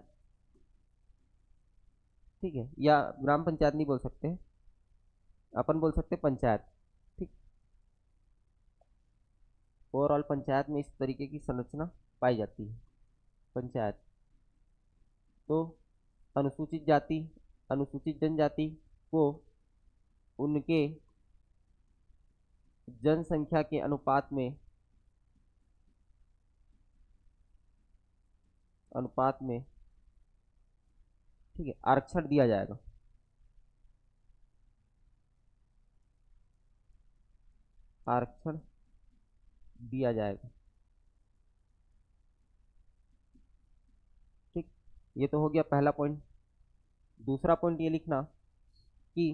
ठीक है, या ग्राम पंचायत नहीं बोल सकते, अपन बोल सकते पंचायत, ठीक। ओवरऑल पंचायत में इस तरीके की संरचना पाई जाती है, पंचायत। तो अनुसूचित जाति, अनुसूचित जनजाति को उनके जनसंख्या के अनुपात में, ठीक है, आरक्षण दिया जाएगा, आरक्षण दिया जाएगा, ठीक। ये तो हो गया पहला पॉइंट। दूसरा पॉइंट ये लिखना कि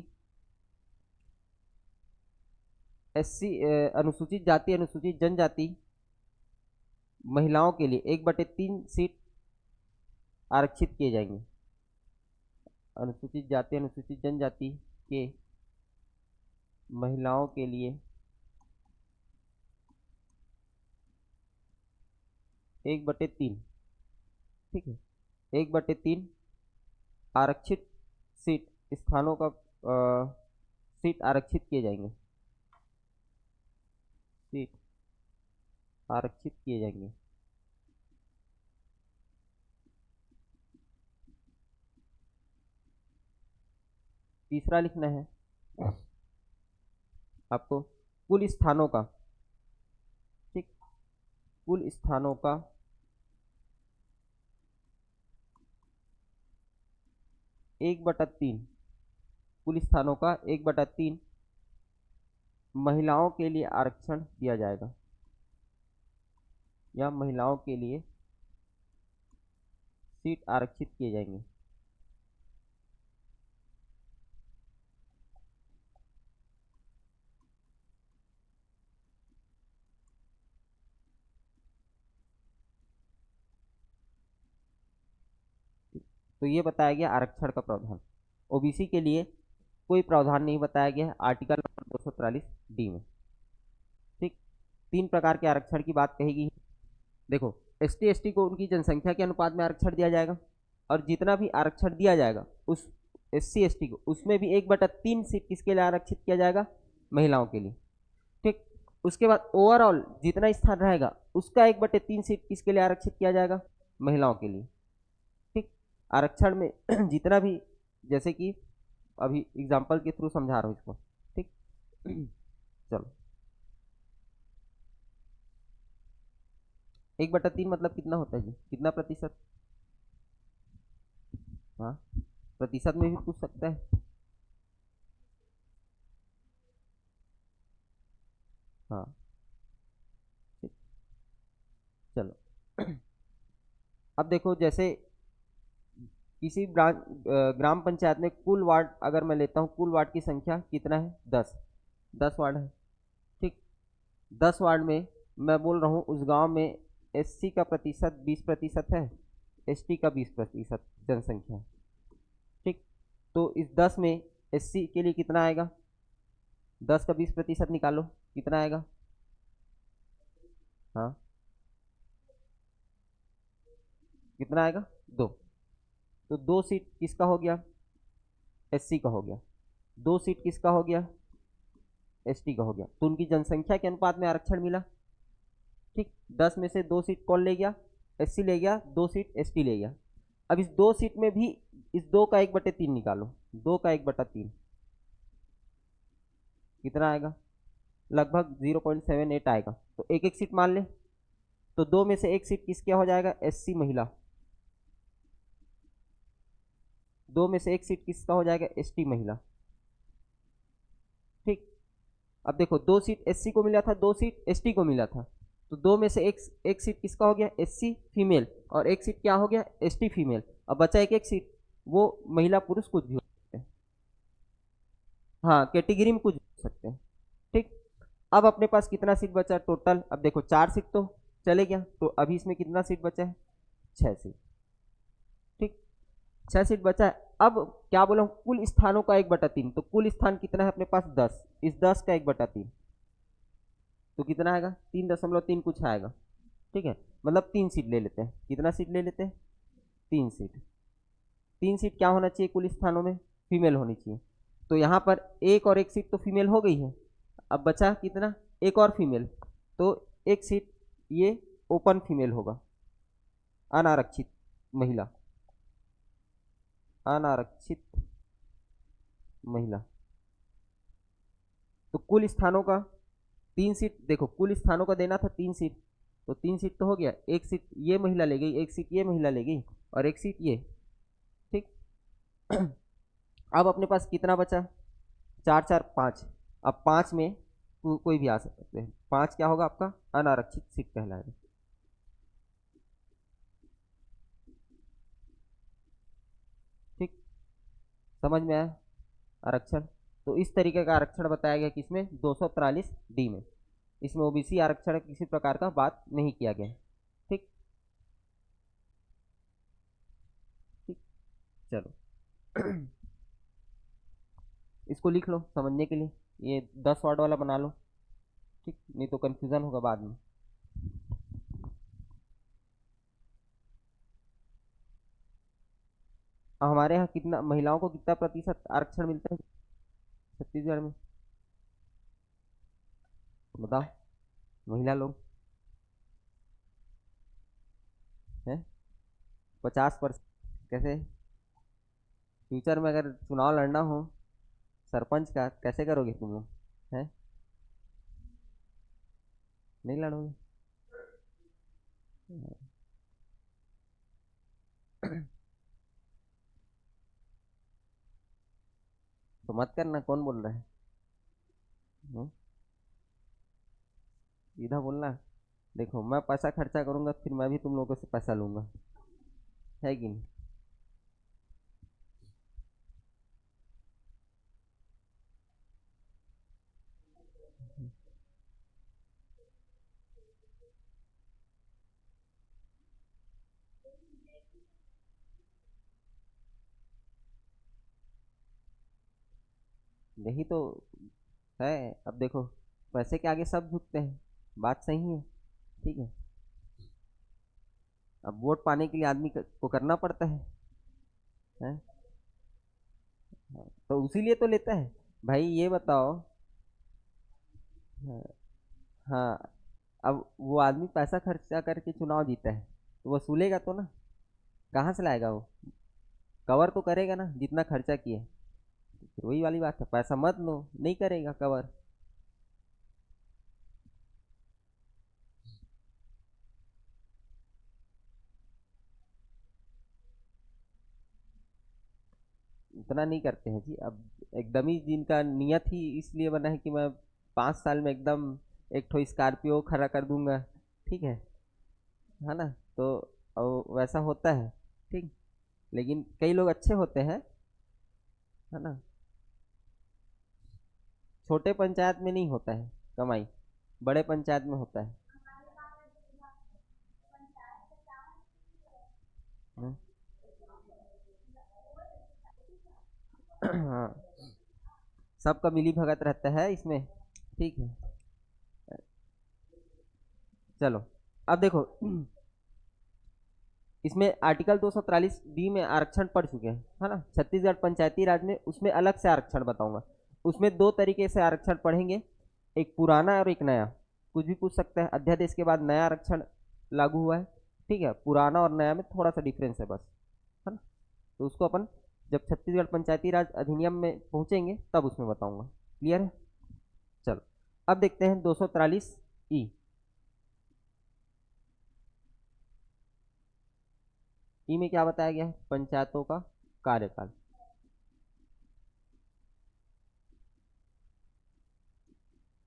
एससी, अनुसूचित जाति, अनुसूचित जनजाति महिलाओं के लिए 1/3 सीट आरक्षित किए जाएंगे। अनुसूचित जाति, अनुसूचित जनजाति के महिलाओं के लिए 1/3, ठीक है, 1/3 आरक्षित सीट स्थानों का सीट आरक्षित किए जाएंगे, सीट आरक्षित किए जाएंगे। तीसरा लिखना है आपको कुल स्थानों का, ठीक, कुल स्थानों का 1/3, कुल स्थानों का 1/3 महिलाओं के लिए आरक्षण दिया जाएगा, या महिलाओं के लिए सीट आरक्षित किए जाएंगे। तो ये बताया गया आरक्षण का प्रावधान। ओबीसी के लिए कोई प्रावधान नहीं बताया गया है आर्टिकल नंबर 243 डी में, ठीक। 3 प्रकार के आरक्षण की बात कही गई है। देखो, एसटी एसटी को उनकी जनसंख्या के अनुपात में आरक्षण दिया जाएगा, और जितना भी आरक्षण दिया जाएगा उस एससी एसटी को, उसमें भी 1/3 सीट किसके लिए आरक्षित किया जाएगा, महिलाओं के लिए, ठीक। उसके बाद ओवरऑल जितना स्थान रहेगा उसका 1/3 सीट किसके लिए आरक्षित किया जाएगा, महिलाओं के लिए, ठीक। आरक्षण में जितना भी, जैसे कि अभी एग्जाम्पल के थ्रू समझा रहा हूँ इसको, ठीक। चलो 1/3 मतलब कितना होता है जी, कितना प्रतिशत? हाँ, प्रतिशत में भी पूछ सकता है। हाँ ठीक, चलो अब देखो, जैसे किसी ग्राम पंचायत में कुल वार्ड अगर मैं लेता हूँ, कुल वार्ड की संख्या कितना है? 10। 10 वार्ड है, ठीक। 10 वार्ड में मैं बोल रहा हूँ उस गांव में एससी का प्रतिशत 20% है, एसटी का 20% जनसंख्या है, ठीक। तो इस 10 में एससी के लिए कितना आएगा? 10 का 20% निकालो, कितना आएगा? हाँ, कितना आएगा? 2। तो 2 सीट किसका हो गया? एससी का हो गया। 2 सीट किसका हो गया? एसटी का हो गया। तो उनकी जनसंख्या के अनुपात में आरक्षण मिला, ठीक। 10 में से 2 सीट कौन ले गया? एससी ले गया, 2 सीट एसटी ले गया। अब इस 2 सीट में भी इस 2 का 1/3 निकालो, 2 का 1/3 कितना आएगा? लगभग 0.78 आएगा। तो एक एक सीट मान ले, तो 2 में से 1 सीट किसका हो जाएगा? एससी महिला। 2 में से 1 सीट किसका हो जाएगा? एसटी महिला, ठीक। अब देखो, 2 सीट एससी को मिला था, 2 सीट एसटी को मिला था। तो 2 में से एक एक सीट किसका हो गया? एससी फीमेल, और 1 सीट क्या हो गया? ST female. अब बचा एक एक सीट, वो महिला पुरुष कुछ भी हो सकते हैं। हाँ, कैटेगरी में कुछ भी हो सकते हैं, ठीक। अब अपने पास कितना सीट बचा टोटल? अब देखो 4 सीट तो चले गया, तो अभी इसमें कितना सीट बचा है? 6 सीट, ठीक। 6 सीट बचा है। अब क्या बोला हूँ? कुल स्थानों का 1/3। तो कुल स्थान कितना है अपने पास? 10। इस 10 का 1/3 तो कितना आएगा? 3.3 कुछ आएगा, ठीक है। मतलब 3 सीट ले लेते हैं। कितना सीट ले लेते हैं? 3 सीट। 3 सीट क्या होना चाहिए कुल स्थानों में? फीमेल होनी चाहिए। तो यहाँ पर एक और एक सीट तो फीमेल हो गई है। अब बचा कितना? एक और फीमेल। तो एक सीट ये ओपन फीमेल होगा, अनारक्षित महिला, अनारक्षित महिला। तो कुल स्थानों का 3 सीट, देखो कुल स्थानों का देना था 3 सीट, तो 3 सीट तो हो गया। एक सीट ये महिला ले गई, एक सीट ये महिला ले गई, और एक सीट ये, ठीक। अब अपने पास कितना बचा? 4 4 5। अब 5 में कोई भी आ सकते हैं। 5 क्या होगा आपका? अनारक्षित सीट कहलाएगा, ठीक। समझ में आया आरक्षण? तो इस तरीके का आरक्षण बताया गया किसमें? 243D में। इसमें ओबीसी आरक्षण किसी प्रकार का बात नहीं किया गया है, ठीक। ठीक, चलो इसको लिख लो समझने के लिए, ये 10 वर्ड वाला बना लो, ठीक, नहीं तो कंफ्यूजन होगा बाद में। हमारे यहाँ कितना, महिलाओं को कितना प्रतिशत आरक्षण मिलता है छत्तीसगढ़ में? बताओ, महिला लोग हैं 50%। कैसे? फ्यूचर में अगर चुनाव लड़ना हो सरपंच का, कैसे करोगे तुम लोग? हैं? नहीं लड़ोगे? तो मत करना, कौन बोल रहा है? हम्म, सीधा बोलना। देखो, मैं पैसा खर्चा करूंगा, फिर मैं भी तुम लोगों से पैसा लूंगा, है कि नहीं? यही तो है। अब देखो, पैसे के आगे सब झुकते हैं, बात सही है, ठीक है। अब वोट पाने के लिए आदमी को करना पड़ता है? तो उसीलिए तो लेता है। भाई ये बताओ, हाँ, हाँ, अब वो आदमी पैसा खर्चा करके चुनाव जीता है, तो वसूलेगा तो ना, कहाँ से लाएगा वो? कवर तो करेगा ना जितना खर्चा किए। फिर वही वाली बात है, पैसा मत लो, नहीं करेगा कवर, उतना नहीं करते हैं जी। अब एकदम ही जिनका नियत ही इसलिए बना है कि मैं 5 साल में एकदम एक ठो स्कॉर्पियो खड़ा कर दूंगा, ठीक है ना। तो वैसा होता है, ठीक। लेकिन कई लोग अच्छे होते हैं, है ना। छोटे पंचायत में नहीं होता है कमाई, बड़े पंचायत में होता है। हम्म, हाँ, सबका मिली भगत रहता है इसमें, ठीक है। चलो, अब देखो, इसमें आर्टिकल 243 बी में आरक्षण पढ़ चुके हैं, है ना। छत्तीसगढ़ पंचायती राज में उसमें अलग से आरक्षण बताऊंगा। उसमें दो तरीके से आरक्षण पढ़ेंगे, एक पुराना और एक नया। कुछ भी पूछ सकता है, अध्यादेश के बाद नया आरक्षण लागू हुआ है, ठीक है। पुराना और नया में थोड़ा सा डिफरेंस है बस, है ना। तो उसको अपन जब छत्तीसगढ़ पंचायती राज अधिनियम में पहुंचेंगे तब उसमें बताऊंगा। क्लियर है। चलो, अब देखते हैं 243 ई। ई में क्या बताया गया है? पंचायतों का कार्यकाल।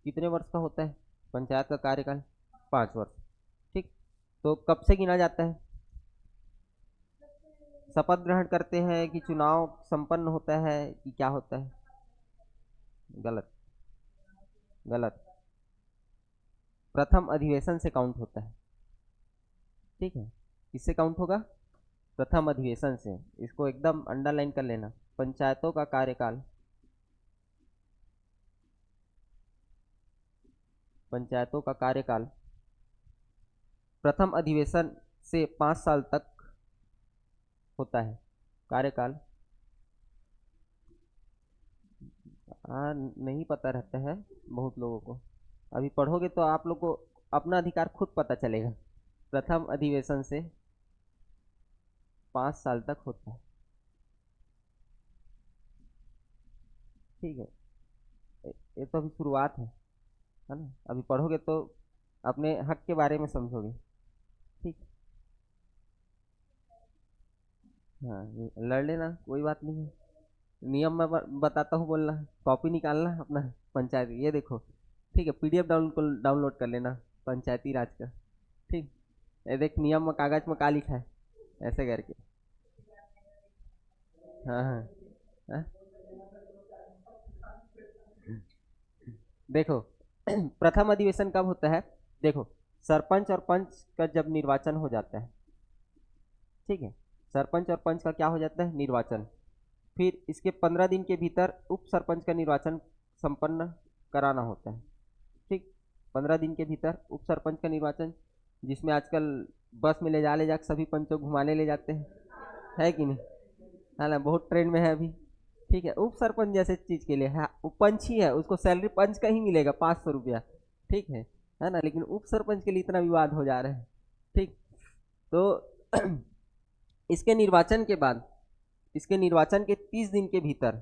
कितने वर्ष का होता है पंचायत का कार्यकाल? 5 वर्ष, ठीक। तो कब से गिना जाता है? शपथ ग्रहण करते हैं कि चुनाव संपन्न होता है कि क्या होता है? गलत, गलत। प्रथम अधिवेशन से काउंट होता है, ठीक है। किससे काउंट होगा? प्रथम अधिवेशन से। इसको एकदम अंडरलाइन कर लेना। पंचायतों का कार्यकाल, पंचायतों का कार्यकाल प्रथम अधिवेशन से 5 साल तक होता है। कार्यकाल, हाँ, नहीं पता रहता है बहुत लोगों को। अभी पढ़ोगे तो आप लोग को अपना अधिकार खुद पता चलेगा। प्रथम अधिवेशन से 5 साल तक होता है, ठीक है। ये तो अभी शुरुआत है ना। अभी पढ़ोगे तो अपने हक के बारे में समझोगे, ठीक। हाँ, ये लड़ लेना, कोई बात नहीं है। नियम मैं बताता हूँ, बोलना, कॉपी निकालना अपना। पंचायत, ये देखो, ठीक है। पीडीएफ डाउनलोड कर लेना पंचायती राज का, ठीक। ये देख, नियम में कागज में का लिखा है, ऐसे करके। हाँ हाँ हाँ? देखो, प्रथम अधिवेशन कब होता है? देखो, सरपंच और पंच का जब निर्वाचन हो जाता है, ठीक है। सरपंच और पंच का क्या हो जाता है? निर्वाचन। फिर इसके 15 दिन के भीतर उप सरपंच का निर्वाचन संपन्न कराना होता है, ठीक। 15 दिन के भीतर उप सरपंच का निर्वाचन, जिसमें आजकल बस में ले जा सभी पंचों घुमाने ले जाते हैं, है कि नहीं? है ना, बहुत ट्रेंड में है अभी, ठीक है। उप सरपंच जैसे चीज के लिए है, वो पंच ही है, उसको सैलरी पंच का ही मिलेगा, 500 रुपया, ठीक है ना। लेकिन उप सरपंच के लिए इतना विवाद हो जा रहा है, ठीक। तो इसके निर्वाचन के बाद, इसके निर्वाचन के 30 दिन के भीतर,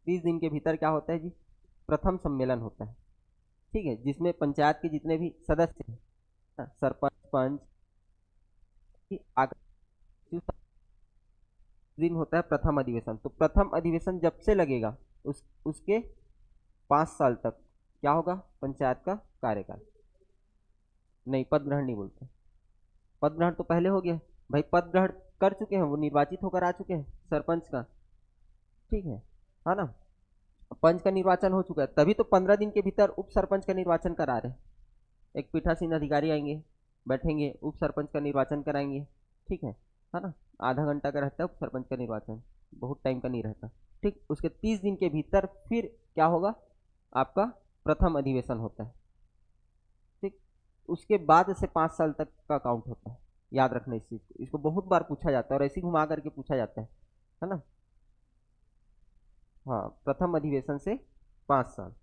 30 दिन के भीतर क्या होता है जी? प्रथम सम्मेलन होता है, ठीक है। जिसमें पंचायत के जितने भी सदस्य हैं, सरपंच, पंच की दिन होता है प्रथम अधिवेशन। तो प्रथम अधिवेशन जब से लगेगा, उसके 5 साल तक क्या होगा? पंचायत का कार्यकाल। नहीं, पद ग्रहण नहीं बोलते। पद ग्रहण तो पहले हो गया भाई, पद ग्रहण कर चुके हैं, वो निर्वाचित होकर आ चुके हैं सरपंच का, ठीक है ना। पंच का निर्वाचन हो चुका है, तभी तो 15 दिन के भीतर उप सरपंच का निर्वाचन करा रहे हैं। एक पीठासीन अधिकारी आएंगे, बैठेंगे, उप सरपंच का निर्वाचन कराएंगे, ठीक है ना। आधा घंटा का रहता है उप सरपंच का निर्वाचन, बहुत टाइम का नहीं रहता, ठीक। उसके 30 दिन के भीतर फिर क्या होगा? आपका प्रथम अधिवेशन होता है, ठीक। उसके बाद से 5 साल तक का काउंट होता है। याद रखना इस चीज को, इसको बहुत बार पूछा जाता है और ऐसे ही घुमा करके पूछा जाता है ना। हाँ, प्रथम अधिवेशन से 5 साल।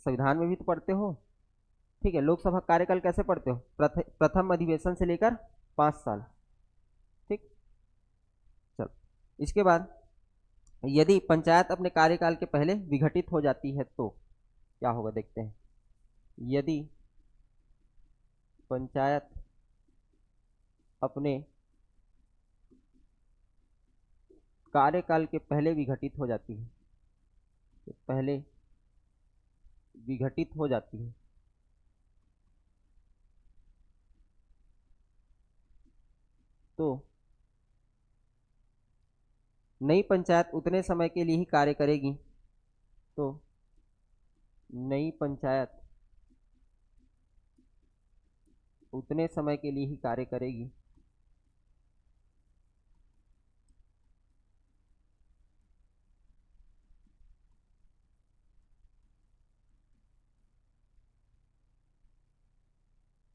संविधान में भी तो पढ़ते हो, ठीक है। लोकसभा कार्यकाल कैसे पढ़ते हो? प्रथम अधिवेशन से लेकर 5 साल, ठीक। चलो, इसके बाद यदि पंचायत अपने कार्यकाल के पहले विघटित हो जाती है तो क्या होगा, देखते हैं। यदि पंचायत अपने कार्यकाल के पहले विघटित हो जाती है, पहले विघटित हो जाती है, तो नई पंचायत उतने समय के लिए ही कार्य करेगी, तो नई पंचायत उतने समय के लिए ही कार्य करेगी।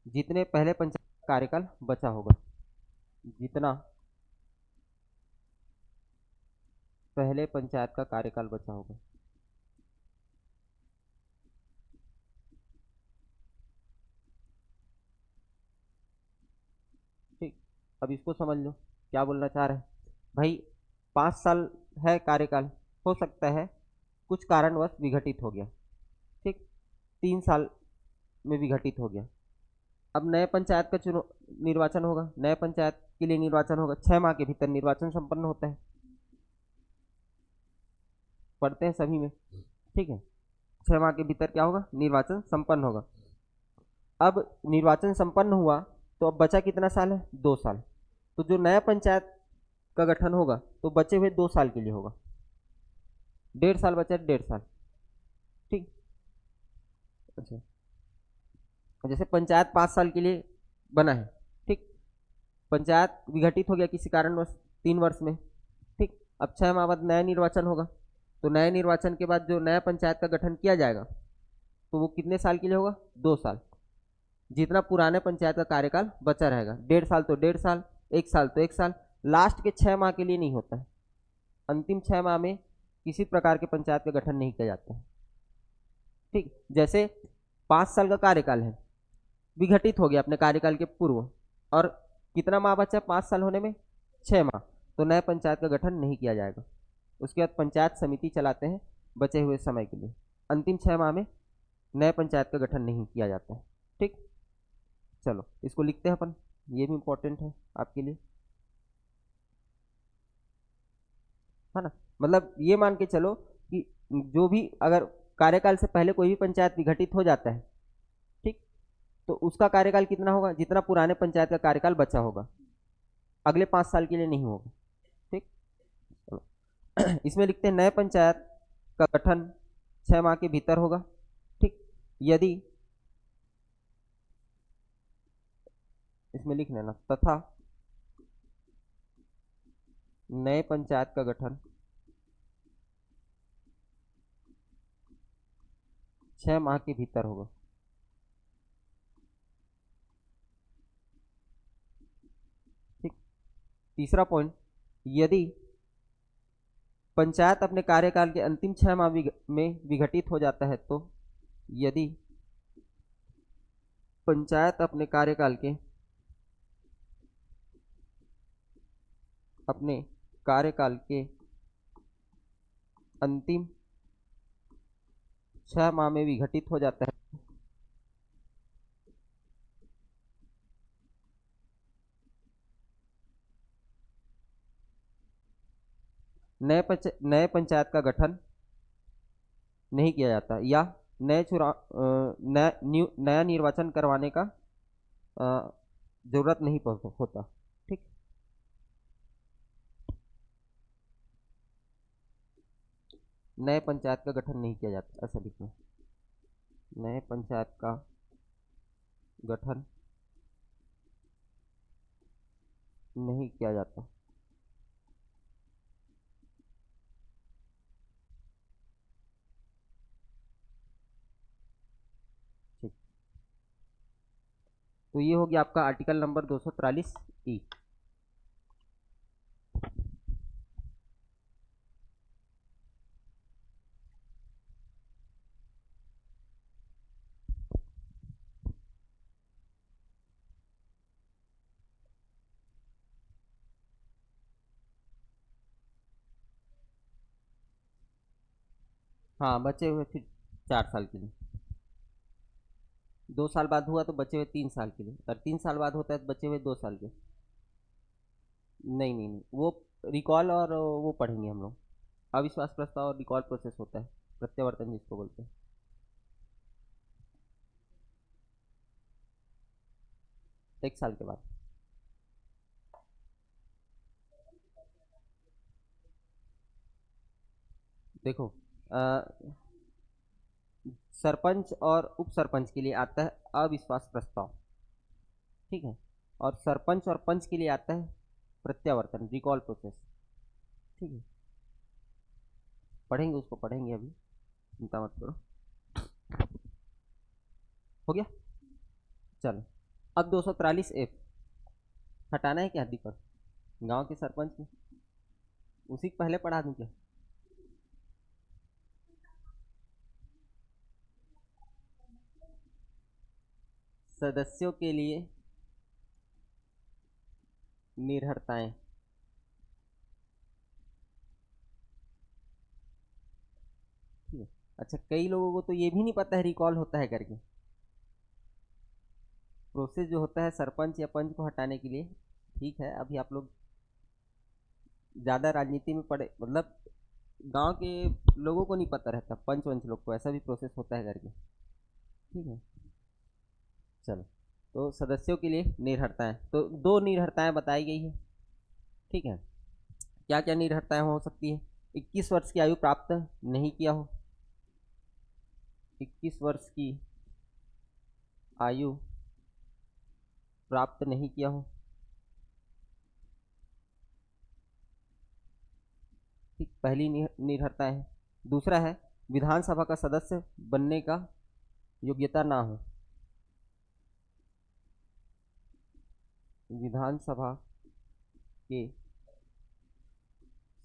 जितने पहले पंचायत कार्यकाल बचा होगा, जितना पहले पंचायत का कार्यकाल बचा होगा। ठीक, अब इसको समझ लो क्या बोलना चाह रहे हैं भाई। 5 साल है कार्यकाल, हो सकता है कुछ कारणवश विघटित हो गया, ठीक, 3 साल में विघटित हो गया। अब नए पंचायत का चुनाव निर्वाचन होगा, नए पंचायत के लिए निर्वाचन होगा, 6 माह के भीतर निर्वाचन संपन्न होता है, पढ़ते हैं सभी में, ठीक है। 6 माह के भीतर क्या होगा, निर्वाचन संपन्न होगा। अब निर्वाचन संपन्न हुआ तो अब बचा कितना साल है, 2 साल। तो जो नया पंचायत का गठन होगा तो बचे हुए 2 साल के लिए होगा, 1.5 साल बचा, 1.5 साल, ठीक। अच्छा, जैसे पंचायत 5 साल के लिए बना है, ठीक, पंचायत विघटित हो गया किसी कारणवश 3 वर्ष में, ठीक। अब 6 माह बाद नया निर्वाचन होगा, तो नए निर्वाचन के बाद जो नया पंचायत का गठन किया जाएगा तो वो कितने साल के लिए होगा, 2 साल। जितना पुराने पंचायत का कार्यकाल बचा रहेगा, 1.5 साल तो 1.5 साल, 1 साल तो 1 साल, लास्ट के 6 माह के लिए नहीं होता है। अंतिम 6 माह में किसी प्रकार के पंचायत का गठन नहीं किया जाता है, ठीक। जैसे 5 साल का कार्यकाल है, विघटित हो गया अपने कार्यकाल के पूर्व, और कितना माह बचा 5 साल होने में, 6 माह, तो नए पंचायत का गठन नहीं किया जाएगा। उसके बाद पंचायत समिति चलाते हैं बचे हुए समय के लिए, अंतिम 6 माह में नए पंचायत का गठन नहीं किया जाता है, ठीक। चलो इसको लिखते हैं अपन, ये भी इंपॉर्टेंट है आपके लिए, है ना। मतलब ये मान के चलो कि जो भी अगर कार्यकाल से पहले कोई भी पंचायत विघटित हो जाता है, ठीक, तो उसका कार्यकाल कितना होगा, जितना पुराने पंचायत का कार्यकाल बचा होगा, अगले 5 साल के लिए नहीं होगा, ठीक। चलो इसमें लिखते हैं नए पंचायत का गठन 6 माह के भीतर होगा, ठीक। यदि इसमें लिख लेना तथा नए पंचायत का गठन 6 माह के भीतर होगा, ठीक। तीसरा पॉइंट, यदि पंचायत अपने कार्यकाल के अंतिम 6 माह में विघटित हो जाता है, तो यदि पंचायत अपने कार्यकाल के अंतिम 6 माह में विघटित हो जाता है, नए पंचायत का गठन नहीं किया जाता, या नया निर्वाचन करवाने का जरूरत नहीं होता, ठीक। नए पंचायत का गठन नहीं किया जाता, ऐसा लिखना, नए पंचायत का गठन नहीं किया जाता, ठीक। तो ये हो गया आपका आर्टिकल नंबर 243 ई। हाँ, बचे हुए फिर 4 साल के लिए, 2 साल बाद हुआ तो बचे हुए 3 साल के लिए, और 3 साल बाद होता है तो बचे हुए 2 साल के। नहीं नहीं नहीं, वो रिकॉल और वो पढ़ेंगे हम लोग, अविश्वास प्रस्ताव और रिकॉल प्रोसेस होता है, प्रत्यावर्तन जिसको बोलते हैं। एक साल के बाद। देखो, सरपंच और उप सरपंच के लिए आता है अविश्वास प्रस्ताव, ठीक है, और सरपंच और पंच के लिए आता है प्रत्यावर्तन, रिकॉल प्रोसेस, ठीक है। पढ़ेंगे, उसको पढ़ेंगे, अभी चिंता मत करो। हो गया, चलो। अब 243F हटाना है क्या दीपक, गांव के सरपंच में, उसी को पहले पढ़ा दूं क्या? सदस्यों के लिए निर्भरताएं, ठीक है। अच्छा, कई लोगों को तो ये भी नहीं पता है रिकॉल होता है करके। प्रोसेस जो होता है सरपंच या पंच को हटाने के लिए, ठीक है, अभी आप लोग ज़्यादा राजनीति में पड़े, मतलब गांव के लोगों को नहीं पता रहता, पंच वंच लोग को ऐसा भी प्रोसेस होता है करके, ठीक है। चलो, तो सदस्यों के लिए निर्भरताएं, तो दो निर्भरताएं बताई गई है, ठीक है। क्या क्या निर्भरताएं हो सकती है? 21 वर्ष की आयु प्राप्त नहीं किया हो, 21 वर्ष की आयु प्राप्त नहीं किया हो, ठीक, पहली निर्भरता है। दूसरा है विधानसभा का सदस्य बनने का योग्यता ना हो, विधानसभा के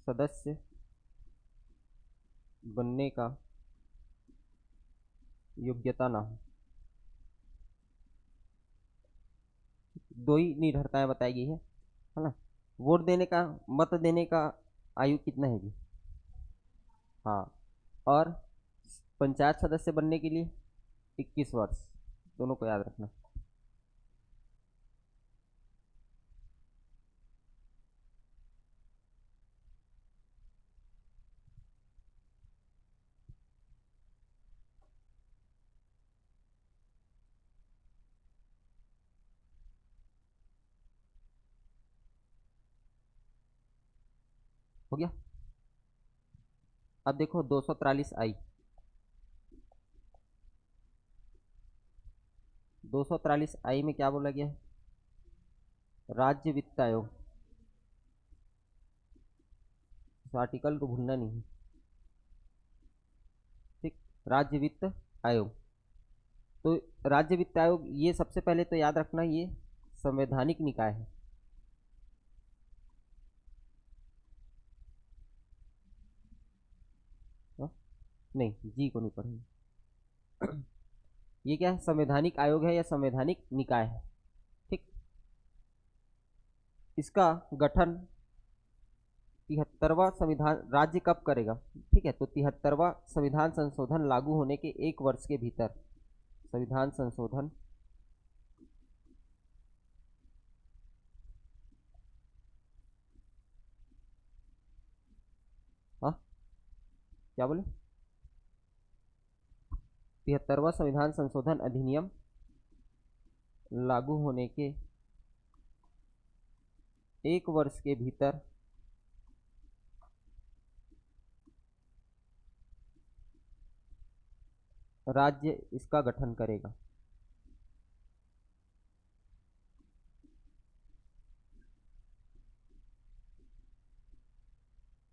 सदस्य बनने का योग्यता ना हो, दो ही निर्भरताएं बताई गई है ना। वोट देने का, मत देने का आयु कितना है जी? हाँ, और पंचायत सदस्य बनने के लिए 21 वर्ष, दोनों को याद रखना। हो गया। अब देखो 243 आई, 243 आई में क्या बोला गया है? राज्य वित्त आयोग, इस आर्टिकल को भूलना नहीं, ठीक, राज्य वित्त आयोग। तो राज्य वित्त आयोग, ये सबसे पहले तो याद रखना, ये संवैधानिक निकाय है, हाँ? नहीं, जी को नहीं पढ़ेंगे। ये क्या है, संवैधानिक आयोग है या संवैधानिक निकाय है, ठीक। इसका गठन 73वां संविधान राज्य कब करेगा, ठीक है, तो 73वां संविधान संशोधन लागू होने के 1 वर्ष के भीतर, संविधान संशोधन, हाँ, क्या बोले? 73वां संविधान संशोधन अधिनियम लागू होने के 1 वर्ष के भीतर राज्य इसका गठन करेगा,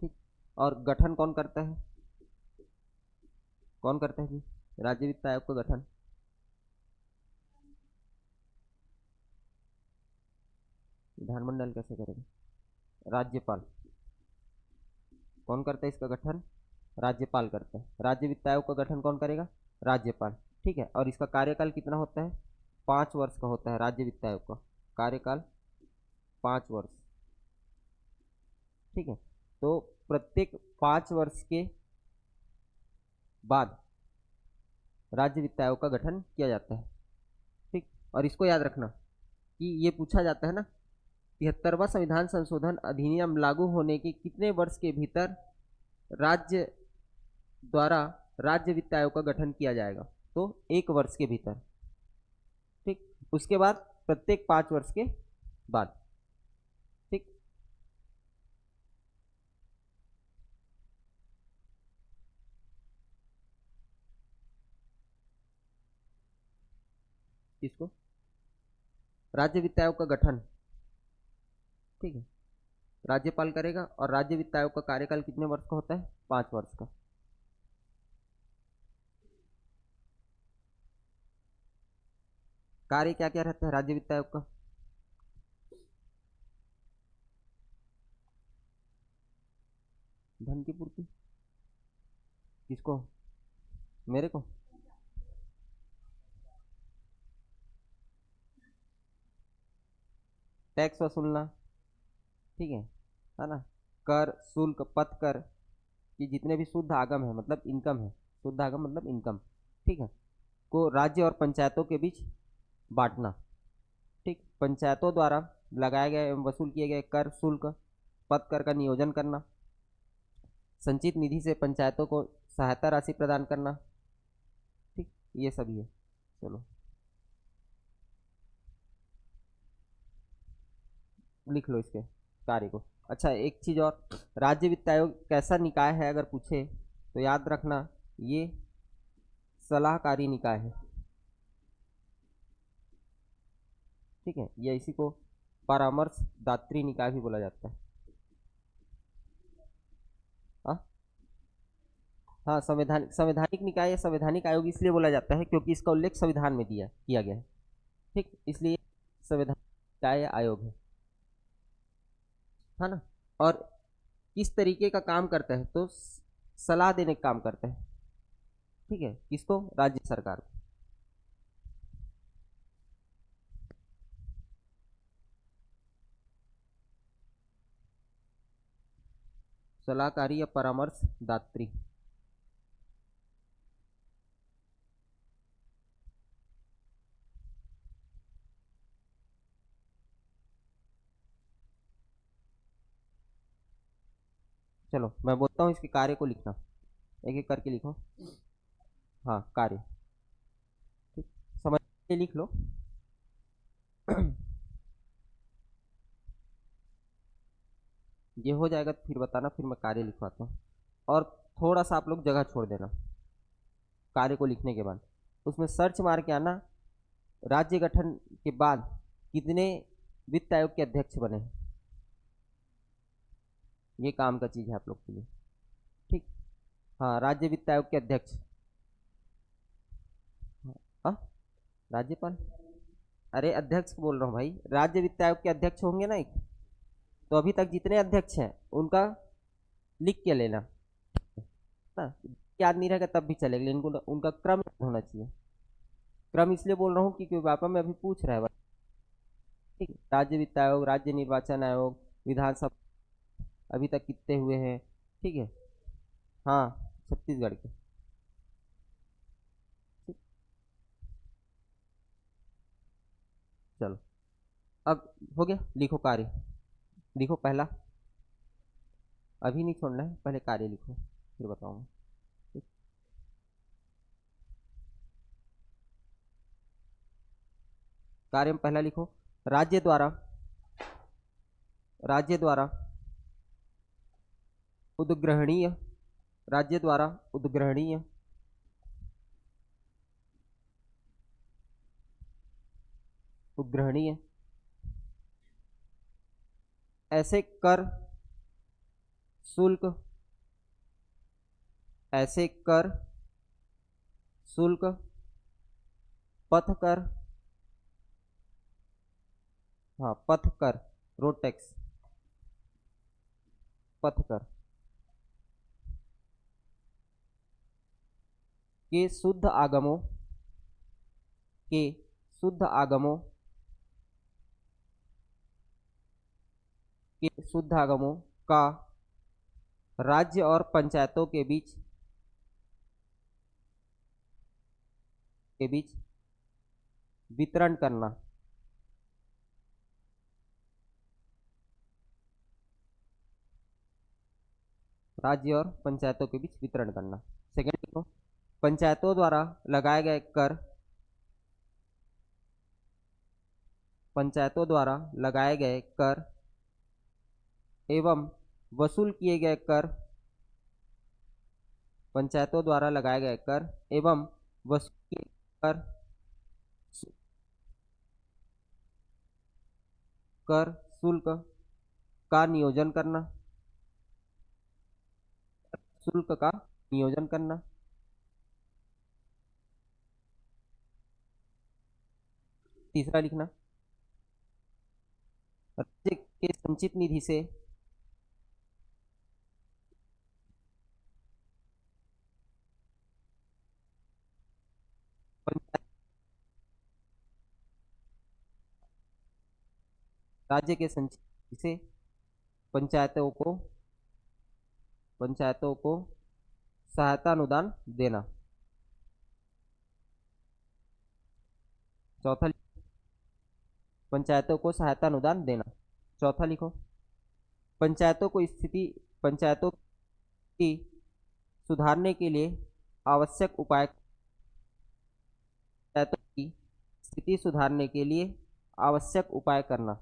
ठीक। और गठन कौन करता है, कौन करता है जी राज्य वित्त आयोग का गठन? विधानमंडल कैसे करेगा? राज्यपाल। कौन करता है इसका गठन? राज्यपाल करता है। राज्य वित्त आयोग का गठन कौन करेगा? राज्यपाल, ठीक है। और इसका कार्यकाल कितना होता है? 5 वर्ष का होता है राज्य वित्त आयोग का कार्यकाल, 5 वर्ष, ठीक है। तो प्रत्येक 5 वर्ष के बाद राज्य वित्त आयोग का गठन किया जाता है, ठीक। और इसको याद रखना कि ये पूछा जाता है ना 73वां संविधान संशोधन अधिनियम लागू होने के कितने वर्ष के भीतर राज्य द्वारा राज्य वित्त आयोग का गठन किया जाएगा? तो 1 वर्ष के भीतर। ठीक, उसके बाद प्रत्येक 5 वर्ष के बाद। ठीक, किसको? राज्य वित्त आयोग का गठन। ठीक है, राज्यपाल करेगा और राज्य वित्त आयोग का कार्यकाल कितने वर्ष का होता है? 5 वर्ष का। कार्य क्या क्या रहता है राज्य वित्त आयोग का? धन की पूर्ति। किसको? मेरे को? टैक्स वसूलना। ठीक है ना? कर, शुल्क, पथ कर कि जितने भी शुद्ध आगम है, मतलब इनकम है, शुद्ध आगम मतलब इनकम, ठीक है, को राज्य और पंचायतों के बीच बांटना। ठीक, पंचायतों द्वारा लगाए गए एवं वसूल किए गए कर, शुल्क, पथ कर का नियोजन करना, संचित निधि से पंचायतों को सहायता राशि प्रदान करना। ठीक, ये सभी है। चलो लिख लो इसके कार्य को। अच्छा, एक चीज और, राज्य वित्त आयोग कैसा निकाय है अगर पूछे तो याद रखना, ये सलाहकारी निकाय है। ठीक है, ये इसी को परामर्शदात्री निकाय भी बोला जाता है। हाँ हाँ, संवैधानिक निकाय या संवैधानिक आयोग इसलिए बोला जाता है क्योंकि इसका उल्लेख संविधान में किया गया है। ठीक, इसलिए संवैधानिक निकाय या आयोग है ना? और किस तरीके का काम करता है? तो सलाह देने का काम करता है। ठीक है, किसको? राज्य सरकार को। सलाहकारी या परामर्शदात्री। चलो मैं बोलता हूँ इसके कार्य को लिखना, एक एक करके लिखो। हाँ, कार्य। ठीक, समझ के लिख लो। ये हो जाएगा तो फिर बताना, फिर मैं कार्य लिखवाता हूँ। और थोड़ा सा आप लोग जगह छोड़ देना कार्य को लिखने के बाद। उसमें सर्च मार के आना, राज्य गठन के बाद कितने वित्त आयोग के अध्यक्ष बने हैं। ये काम का चीज है आप लोग के लिए। ठीक, हाँ, राज्य वित्त आयोग के अध्यक्ष। हाँ, राज्यपाल। अरे अध्यक्ष बोल रहा हूँ भाई, राज्य वित्त आयोग के अध्यक्ष होंगे ना एक। तो अभी तक जितने अध्यक्ष हैं उनका लिख के लेना ना, याद नहीं रहेगा तब भी चलेगा, लेकिन उनका क्रम याद होना चाहिए। क्रम इसलिए बोल रहा हूँ कि क्योंकि पापा में अभी पूछ रहा है। ठीक है, राज्य वित्त आयोग, राज्य निर्वाचन आयोग, विधानसभा अभी तक कितने हुए हैं? ठीक है, हाँ, छत्तीसगढ़ के। ठीक, चलो अब हो गया, लिखो कार्य। लिखो पहला, अभी नहीं छोड़ना है, पहले कार्य लिखो फिर बताऊंगा। ठीक, कार्य में पहला लिखो, राज्य द्वारा, राज्य द्वारा उद्ग्रहणीय, राज्य द्वारा उद्ग्रहणीय, उद्ग्रहणीय ऐसे कर, शुल्क, ऐसे कर, शुल्क, पथ कर, हाँ पथ कर, रोड टैक्स, पथ कर के शुद्ध आगमों, के शुद्ध आगमों, के शुद्ध आगमों का राज्य और पंचायतों के बीच वितरण करना। राज्य और पंचायतों के बीच वितरण करना। सेकेंड लिखो, पंचायतों द्वारा लगाए गए कर, पंचायतों द्वारा लगाए गए कर एवं वसूल किए गए कर, पंचायतों द्वारा लगाए गए कर एवं वसूल किए गए कर शुल्क का नियोजन करना, शुल्क का नियोजन करना। तीसरा लिखना, राज्य के संचित निधि से पंचायत, राज्य के संचित निधि से पंचायतों को सहायता अनुदान देना। चौथा, पंचायतों को सहायता अनुदान देना। चौथा लिखो, पंचायतों की सुधारने के लिए आवश्यक उपाय, पंचायतों की स्थिति सुधारने के लिए आवश्यक उपाय करना।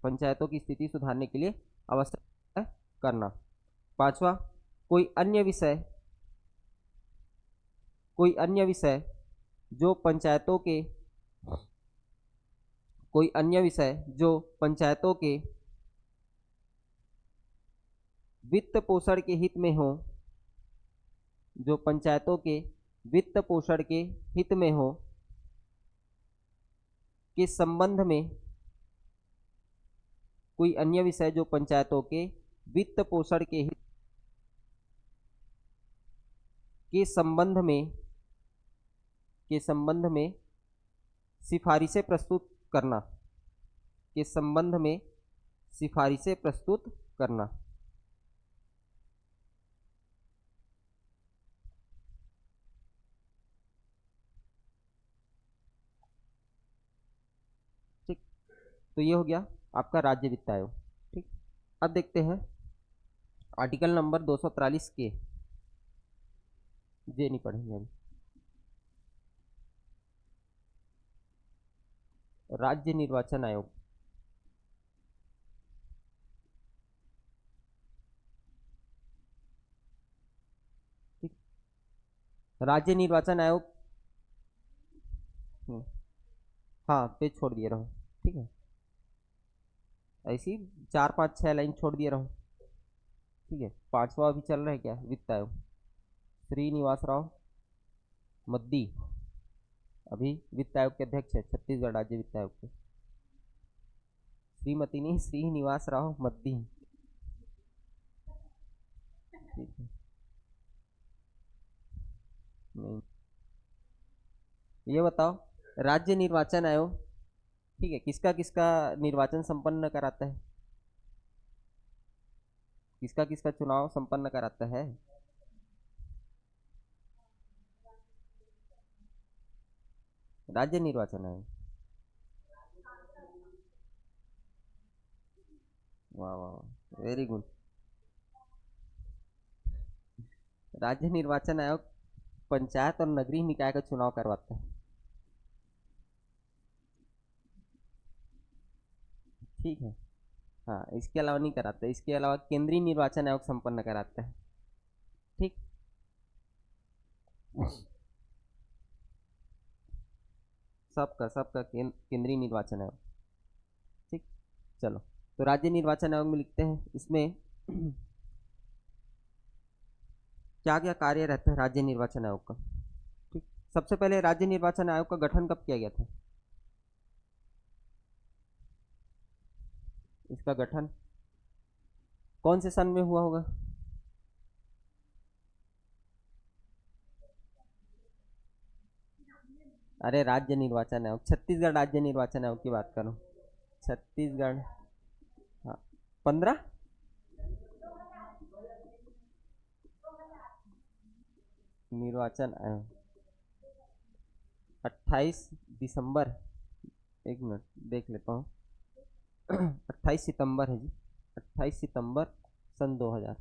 पंचायतों की स्थिति सुधारने के लिए आवश्यक उपाय करना। पांचवा, कोई अन्य विषय जो पंचायतों के कोई अन्य विषय जो पंचायतों के वित्त पोषण के हित में हो, जो पंचायतों के वित्त पोषण के हित में हो, के संबंध में, कोई अन्य विषय जो पंचायतों के वित्त पोषण के हित के संबंध में सिफारिशें प्रस्तुत करना, के संबंध में सिफारिशें प्रस्तुत करना। ठीक, तो ये हो गया आपका राज्य वित्त आयोग। ठीक, अब देखते हैं आर्टिकल नंबर 243 के, ये नहीं पढ़ेंगे अभी। राज्य निर्वाचन आयोग, ठीक, राज्य निर्वाचन आयोग, हाँ पेज छोड़ दिए रहो। ठीक है, ऐसी 4 5 6 लाइन छोड़ दिए रहो। ठीक है, पांचवा अभी चल रहा है क्या, वित्त आयोग, श्रीनिवास राव मद्दी अभी वित्त आयोग के अध्यक्ष है, छत्तीसगढ़ राज्य वित्त आयोग के। श्रीमती नहीं, श्रीनिवास राव मद्दी। ठीक है, नहीं, ये बताओ, राज्य निर्वाचन आयोग, ठीक है, किसका किसका निर्वाचन संपन्न कराता है, किसका किसका चुनाव संपन्न कराता है? राज्य निर्वाचन आयोग। वाह वाह, वेरी गुड। राज्य निर्वाचन आयोग पंचायत और नगरीय निकाय का चुनाव करवाता है। ठीक है, हाँ इसके अलावा नहीं कराता, इसके अलावा केंद्रीय निर्वाचन आयोग संपन्न कराता है। ठीक, सबका केंद्रीय निर्वाचन आयोग। ठीक, चलो, तो राज्य निर्वाचन आयोग में लिखते हैं इसमें क्या क्या कार्य रहता है राज्य निर्वाचन आयोग का। ठीक, सबसे पहले राज्य निर्वाचन आयोग का गठन कब किया गया था? इसका गठन कौन से सन में हुआ होगा? अरे राज्य निर्वाचन आयोग, छत्तीसगढ़ राज्य निर्वाचन आयोग की बात करो, छत्तीसगढ़। हाँ, 15 निर्वाचन आयोग 28 दिसंबर एक मिनट देख लेता हूँ। 28 सितंबर है जी, 28 सितंबर सन 2000।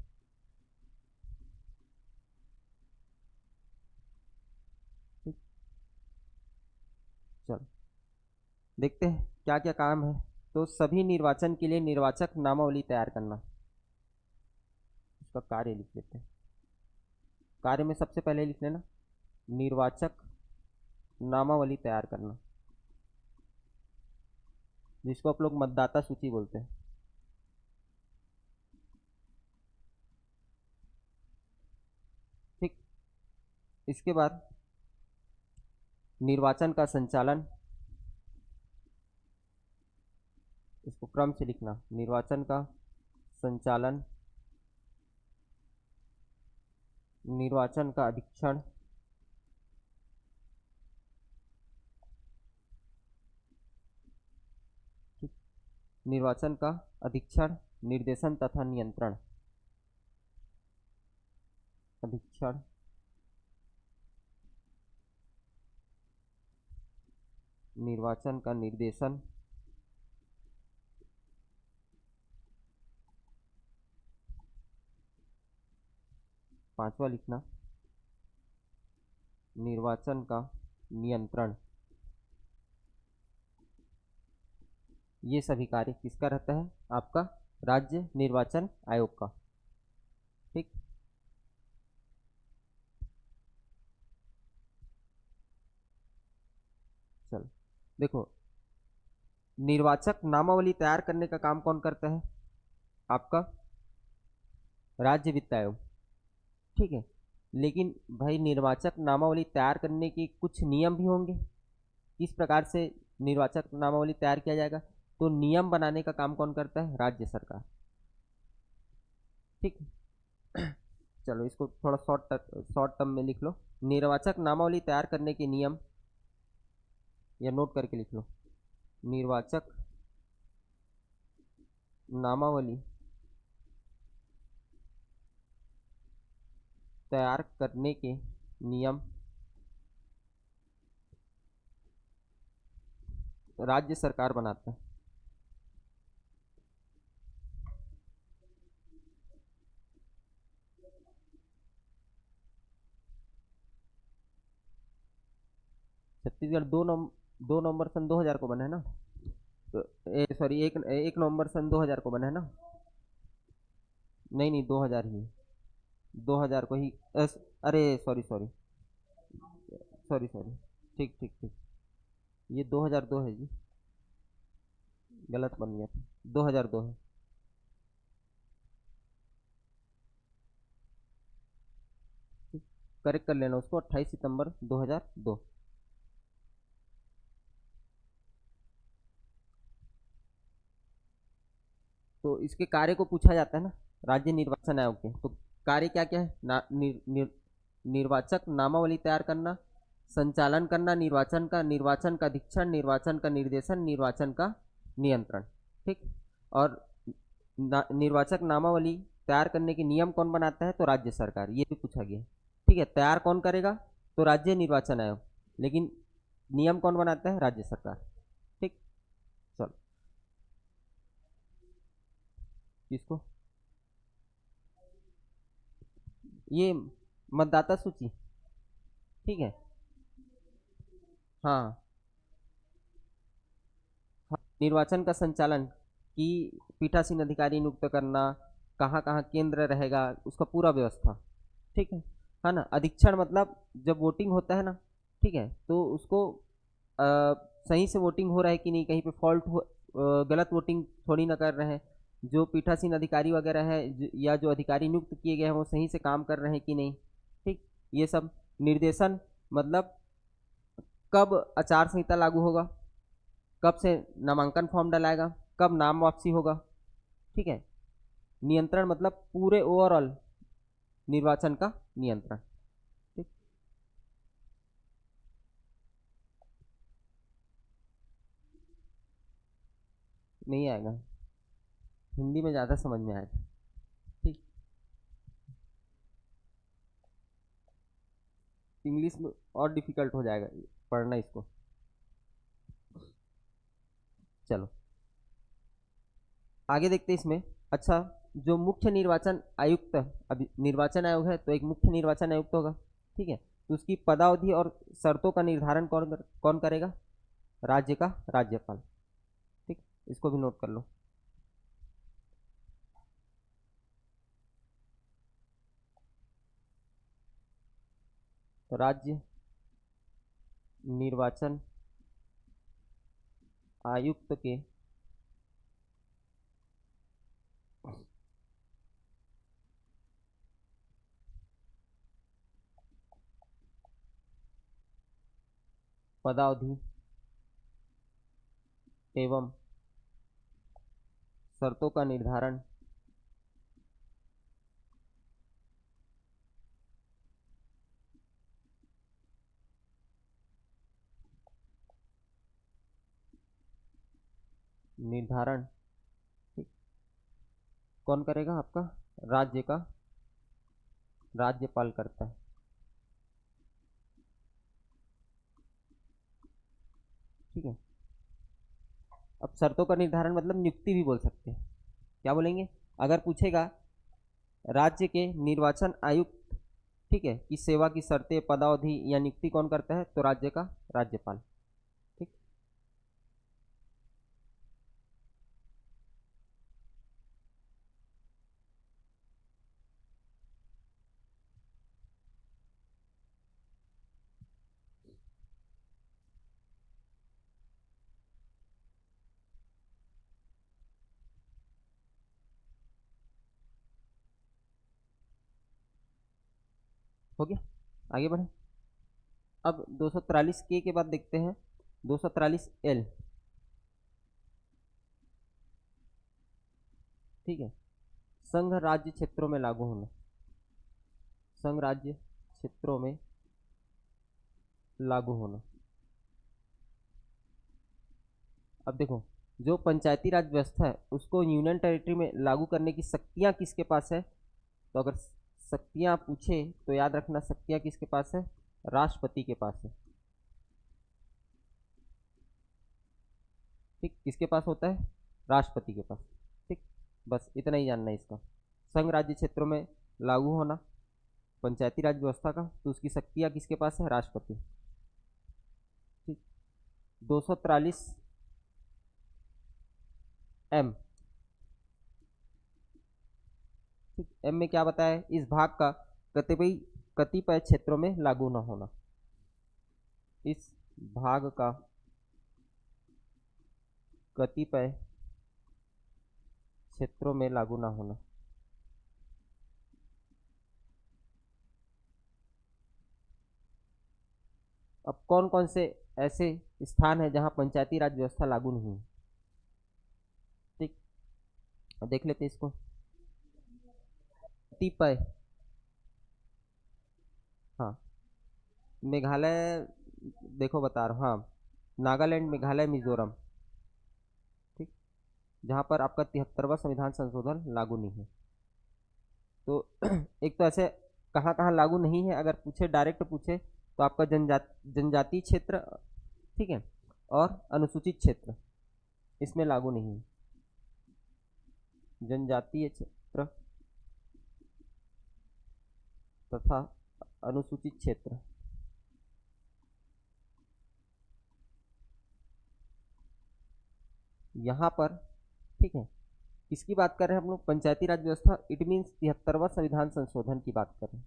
ठीक, चलो देखते हैं क्या क्या काम है। तो सभी निर्वाचन के लिए निर्वाचक नामावली तैयार करना, उसका कार्य लिख लेते हैं। कार्य में सबसे पहले लिख लेना निर्वाचक नामावली तैयार करना, जिसको आप लोग मतदाता सूची बोलते हैं। ठीक, इसके बाद निर्वाचन का संचालन, इसको क्रम से लिखना, निर्वाचन का संचालन, निर्वाचन का अधीक्षण, निर्वाचन का अधीक्षण, निर्देशन तथा नियंत्रण, अधीक्षण, निर्वाचन का निर्देशन, पांचवा लिखना निर्वाचन का नियंत्रण। ये सभी कार्य किसका रहता है? आपका राज्य निर्वाचन आयोग का। ठीक, चलो देखो, निर्वाचक नामावली तैयार करने का काम कौन करता है? आपका राज्य वित्त आयोग। ठीक है, लेकिन भाई निर्वाचक नामावली तैयार करने के कुछ नियम भी होंगे, किस प्रकार से निर्वाचक नामावली तैयार किया जाएगा? तो नियम बनाने का काम कौन करता है? राज्य सरकार। ठीक, चलो इसको थोड़ा शॉर्ट टर्म में लिख लो। निर्वाचक नामावली तैयार करने के नियम, या नोट करके लिख लो, निर्वाचक नामावली तैयार करने के नियम राज्य सरकार बनाता है। छत्तीसगढ़ 2 नवंबर सन 2000 को बना है ना? तो सॉरी, 1 नवंबर सन 2000 को बना है ना? नहीं नहीं, 2000 ही है, 2000 को ही अरे सॉरी सॉरी सॉरी सॉरी, ठीक ठीक ठीक, ये 2002 है जी, गलत बन गया था, 2002 है। करेक्ट कर लेना उसको, 28 सितंबर 2002। तो इसके कार्य को पूछा जाता है ना राज्य निर्वाचन आयोग के, तो कार्य क्या क्या है? निर्वाचक नामावली तैयार करना, संचालन करना निर्वाचन का, निर्वाचन का अधीक्षण, निर्वाचन का निर्देशन, निर्वाचन का नियंत्रण। ठीक, और निर्वाचक नामावली तैयार करने के नियम कौन बनाता है? तो राज्य सरकार, ये भी पूछा गया। ठीक है, तैयार कौन करेगा? तो राज्य निर्वाचन आयोग, लेकिन नियम कौन बनाता है? राज्य सरकार। ठीक, चलो किसको? ये मतदाता सूची। ठीक है, हाँ हाँ, निर्वाचन का संचालन कि पीठासीन अधिकारी नियुक्त करना, कहाँ कहाँ केंद्र रहेगा, उसका पूरा व्यवस्था। ठीक है ना? अधीक्षण मतलब जब वोटिंग होता है ना, ठीक है, तो उसको सही से वोटिंग हो रहा है कि नहीं, कहीं पे फॉल्ट हो, गलत वोटिंग थोड़ी ना कर रहे हैं, जो पीठासीन अधिकारी वगैरह है या जो अधिकारी नियुक्त किए गए हैं वो सही से काम कर रहे हैं कि नहीं। ठीक, ये सब। निर्देशन मतलब कब आचार संहिता लागू होगा, कब से नामांकन फॉर्म डलाएगा, कब नाम वापसी होगा। ठीक है, नियंत्रण मतलब पूरे ओवरऑल निर्वाचन का नियंत्रण। ठीक, नहीं आएगा, हिंदी में ज़्यादा समझ में आएगा। ठीक, इंग्लिश में और डिफिकल्ट हो जाएगा पढ़ना इसको। चलो आगे देखते हैं इसमें। अच्छा, जो मुख्य निर्वाचन आयुक्त, अभी निर्वाचन आयोग है तो एक मुख्य निर्वाचन आयुक्त होगा, ठीक है। तो उसकी पदावधि और शर्तों का निर्धारण कौन करेगा? राज्य का राज्यपाल। ठीक, इसको भी नोट कर लो। तो राज्य निर्वाचन आयुक्त के पदावधि एवं शर्तों का निर्धारण निर्धारण ठीक, कौन करेगा? आपका राज्य का राज्यपाल करता है। ठीक है। अब शर्तों का निर्धारण मतलब नियुक्ति भी बोल सकते हैं। क्या बोलेंगे? अगर पूछेगा राज्य के निर्वाचन आयुक्त, ठीक है, की सेवा की शर्तें, पदावधि या नियुक्ति कौन करता है? तो राज्य का राज्यपाल। ठीक, हो गया। आगे बढ़े। अब 243 के बाद देखते हैं 243 एल। ठीक है, संघ राज्य क्षेत्रों में लागू होना। संघ राज्य क्षेत्रों में लागू होना। अब देखो, जो पंचायती राज व्यवस्था है उसको यूनियन टेरिटरी में लागू करने की शक्तियां किसके पास है? तो अगर शक्तियां पूछे तो याद रखना, शक्तियां किसके पास है? राष्ट्रपति के पास है। ठीक, किसके पास होता है? राष्ट्रपति के पास। ठीक, बस इतना ही जानना है इसका। संघ राज्य क्षेत्रों में लागू होना पंचायती राज व्यवस्था का, तो उसकी शक्तियां किसके पास है? राष्ट्रपति। ठीक, 243 एम। ठीक, एम में क्या बताया है? इस भाग का कतिपय कतिपय क्षेत्रों में लागू न होना। इस भाग का कतिपय क्षेत्रों में लागू न होना। अब कौन कौन से ऐसे स्थान है जहां पंचायती राज व्यवस्था लागू नहीं है? ठीक, देख लेते हैं इसको। कतिपय, हाँ, मेघालय, देखो बता रहा हूँ, हाँ, नागालैंड, मेघालय, मिजोरम। ठीक, जहाँ पर आपका 73वां संविधान संशोधन लागू नहीं है। तो एक तो ऐसे कहाँ कहाँ लागू नहीं है अगर पूछे, डायरेक्ट पूछे, तो आपका जनजातीय क्षेत्र, ठीक है, और अनुसूचित क्षेत्र इसमें लागू नहीं है। जनजातीय क्षेत्र तथा अनुसूचित क्षेत्र, यहाँ पर, ठीक है, किसकी बात कर रहे हैं हम लोग? पंचायती राज व्यवस्था, इट मीन्स 73वां संविधान संशोधन की बात कर रहे हैं।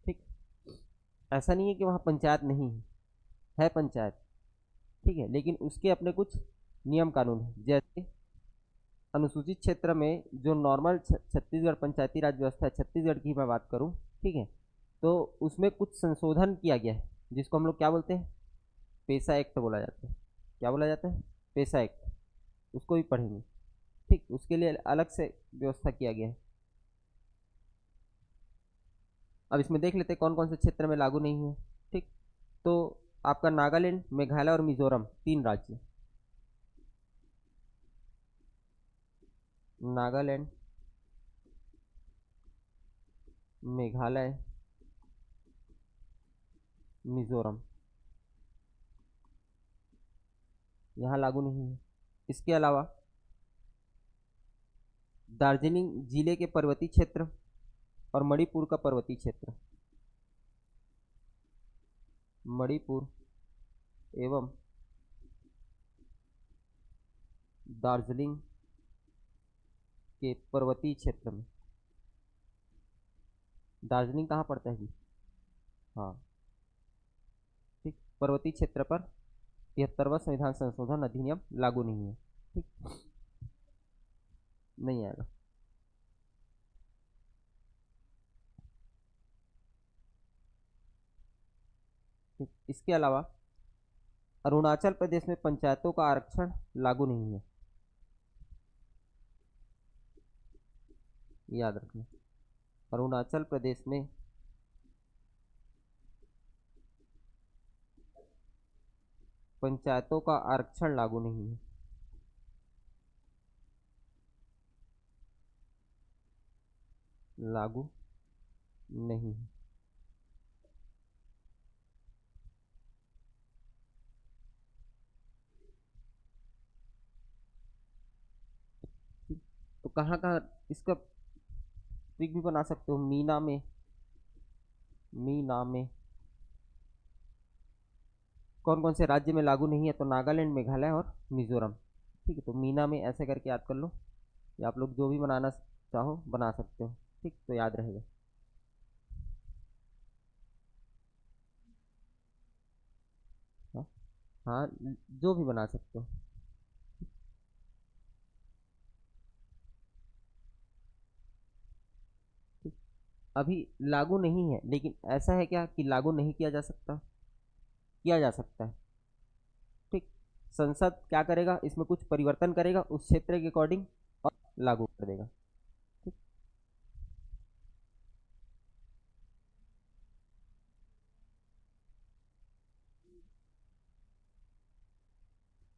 ठीक, ऐसा नहीं है कि वहाँ पंचायत नहीं है पंचायत, ठीक है, लेकिन उसके अपने कुछ नियम कानून हैं। जैसे अनुसूचित क्षेत्र में जो नॉर्मल छत्तीसगढ़ पंचायती राज व्यवस्था है, छत्तीसगढ़ की मैं बात करूँ, ठीक है, तो उसमें कुछ संशोधन किया गया है जिसको हम लोग क्या बोलते हैं? पेसा एक्ट बोला जाता है। क्या बोला जाता है? पेसा एक्ट। उसको भी पढ़ेंगे। ठीक, उसके लिए अलग से व्यवस्था किया गया है। अब इसमें देख लेते हैं कौन कौन से क्षेत्र में लागू नहीं है। ठीक, तो आपका नागालैंड, मेघालय और मिजोरम, तीन राज्य। नागालैंड, मेघालय, मिजोरम, यहाँ लागू नहीं है। इसके अलावा दार्जिलिंग जिले के पर्वतीय क्षेत्र और मणिपुर का पर्वतीय क्षेत्र, मणिपुर एवं दार्जिलिंग के पर्वतीय क्षेत्र में, दार्जिलिंग कहाँ पड़ता है जी? हाँ ठीक, पर्वतीय क्षेत्र पर 73वां संविधान संशोधन अधिनियम लागू नहीं है। ठीक, नहीं आएगा। ठीक, इसके अलावा अरुणाचल प्रदेश में पंचायतों का आरक्षण लागू नहीं है, याद रखना। अरुणाचल प्रदेश में पंचायतों का आरक्षण लागू नहीं है। लागू नहीं है। तो कहाँ कहाँ इसका ट्रिक भी बना सकते हो। मीना में, मीना में कौन कौन से राज्य में लागू नहीं है? तो नागालैंड, मेघालय और मिजोरम। ठीक है, तो मीना में ऐसे करके याद कर लो, या आप लोग जो भी बनाना चाहो बना सकते हो। ठीक, तो याद रहेगा। हाँ हाँ, जो भी बना सकते हो। ठीक, अभी लागू नहीं है, लेकिन ऐसा है क्या कि लागू नहीं किया जा सकता? किया जा सकता है। ठीक, संसद क्या करेगा, इसमें कुछ परिवर्तन करेगा उस क्षेत्र के अकॉर्डिंग और लागू कर देगा। ठीक,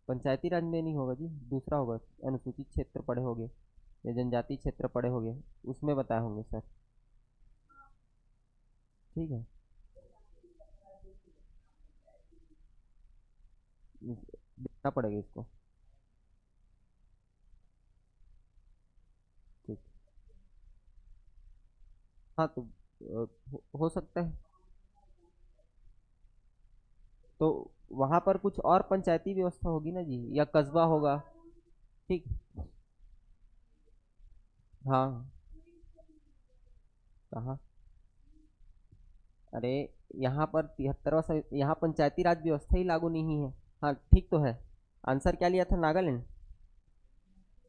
पंचायती राज में नहीं होगा जी, दूसरा होगा। अनुसूचित क्षेत्र पढ़े होंगे या जनजाति क्षेत्र पढ़े होंगे, उसमें बताए होंगे सर। ठीक है, देखना पड़ेगा इसको। ठीक, हाँ तो हो सकता है। तो वहां पर कुछ और पंचायती व्यवस्था होगी ना जी, या कस्बा होगा। ठीक, हाँ, कहाँ? अरे, यहाँ पर 73वां यहाँ पंचायती राज व्यवस्था ही लागू नहीं है। हाँ ठीक तो है। आंसर क्या लिया था? नागालैंड।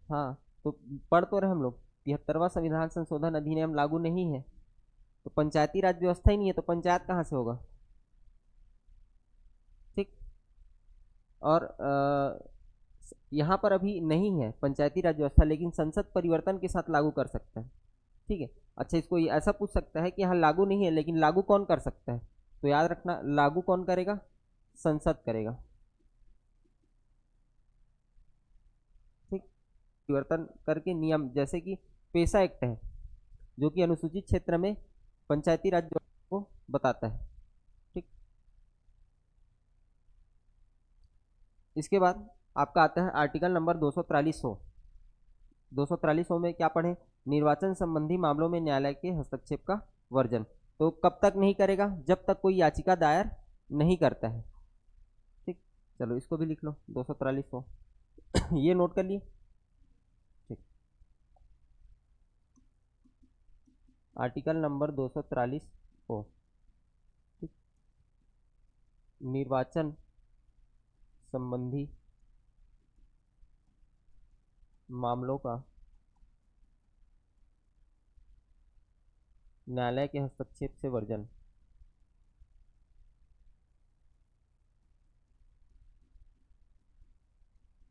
हाँ, तो पढ़ तो रहे हम लोग, 73वां संविधान संशोधन अधिनियम लागू नहीं है, तो पंचायती राज व्यवस्था ही नहीं है, तो पंचायत कहाँ से होगा? ठीक, और यहाँ पर अभी नहीं है पंचायती राज व्यवस्था, लेकिन संसद परिवर्तन के साथ लागू कर सकता है। ठीक है। अच्छा, इसको ये ऐसा पूछ सकता है कि यहाँ लागू नहीं है, लेकिन लागू कौन कर सकता है? तो याद रखना, लागू कौन करेगा? संसद करेगा। ठीक, परिवर्तन करके नियम, जैसे कि पेशा एक्ट है, जो कि अनुसूचित क्षेत्र में पंचायती राज को बताता है। ठीक, इसके बाद आपका आता है आर्टिकल नंबर 243 243 में क्या पढ़े? निर्वाचन संबंधी मामलों में न्यायालय के हस्तक्षेप का वर्जन। तो कब तक नहीं करेगा? जब तक कोई याचिका दायर नहीं करता है। ठीक, चलो इसको भी लिख लो, 243 ये नोट कर लिए। ठीक, आर्टिकल नंबर 243 ओ। ठीक, निर्वाचन संबंधी मामलों का न्यायालय के हस्तक्षेप से वर्जन।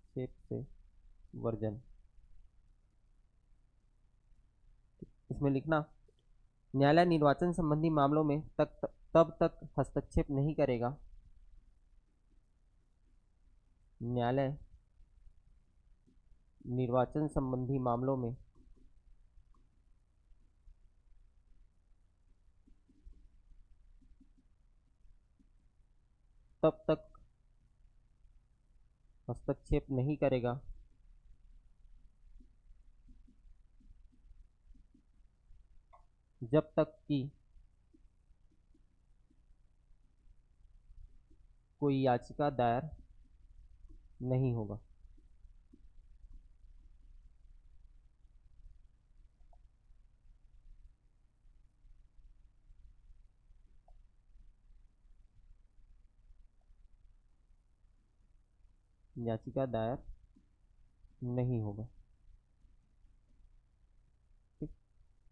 क्षेप से वर्जन, इसमें लिखना, न्यायालय निर्वाचन संबंधी मामलों में तब तक हस्तक्षेप नहीं करेगा, न्यायालय निर्वाचन संबंधी मामलों में तब तक हस्तक्षेप नहीं करेगा जब तक कि कोई याचिका दायर नहीं होगा। याचिका दायर नहीं होगा। ठीक,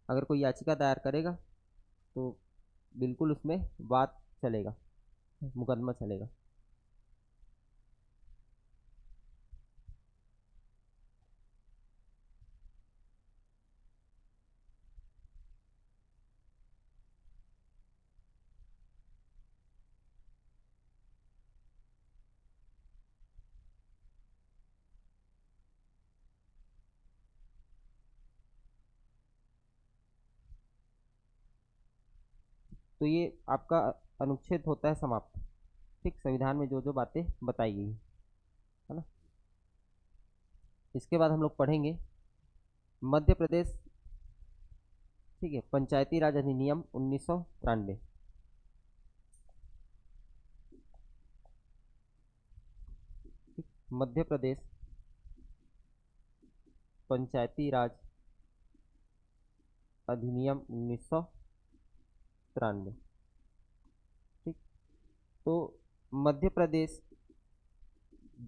अगर कोई याचिका दायर करेगा तो बिल्कुल उसमें बात चलेगा, मुकदमा चलेगा। तो ये आपका अनुच्छेद होता है समाप्त। ठीक, संविधान में जो जो बातें बताई गई है ना। इसके बाद हम लोग पढ़ेंगे मध्य प्रदेश, ठीक है, पंचायती राज अधिनियम 1993। मध्य प्रदेश पंचायती राज अधिनियम 1993। ठीक, तो मध्य प्रदेश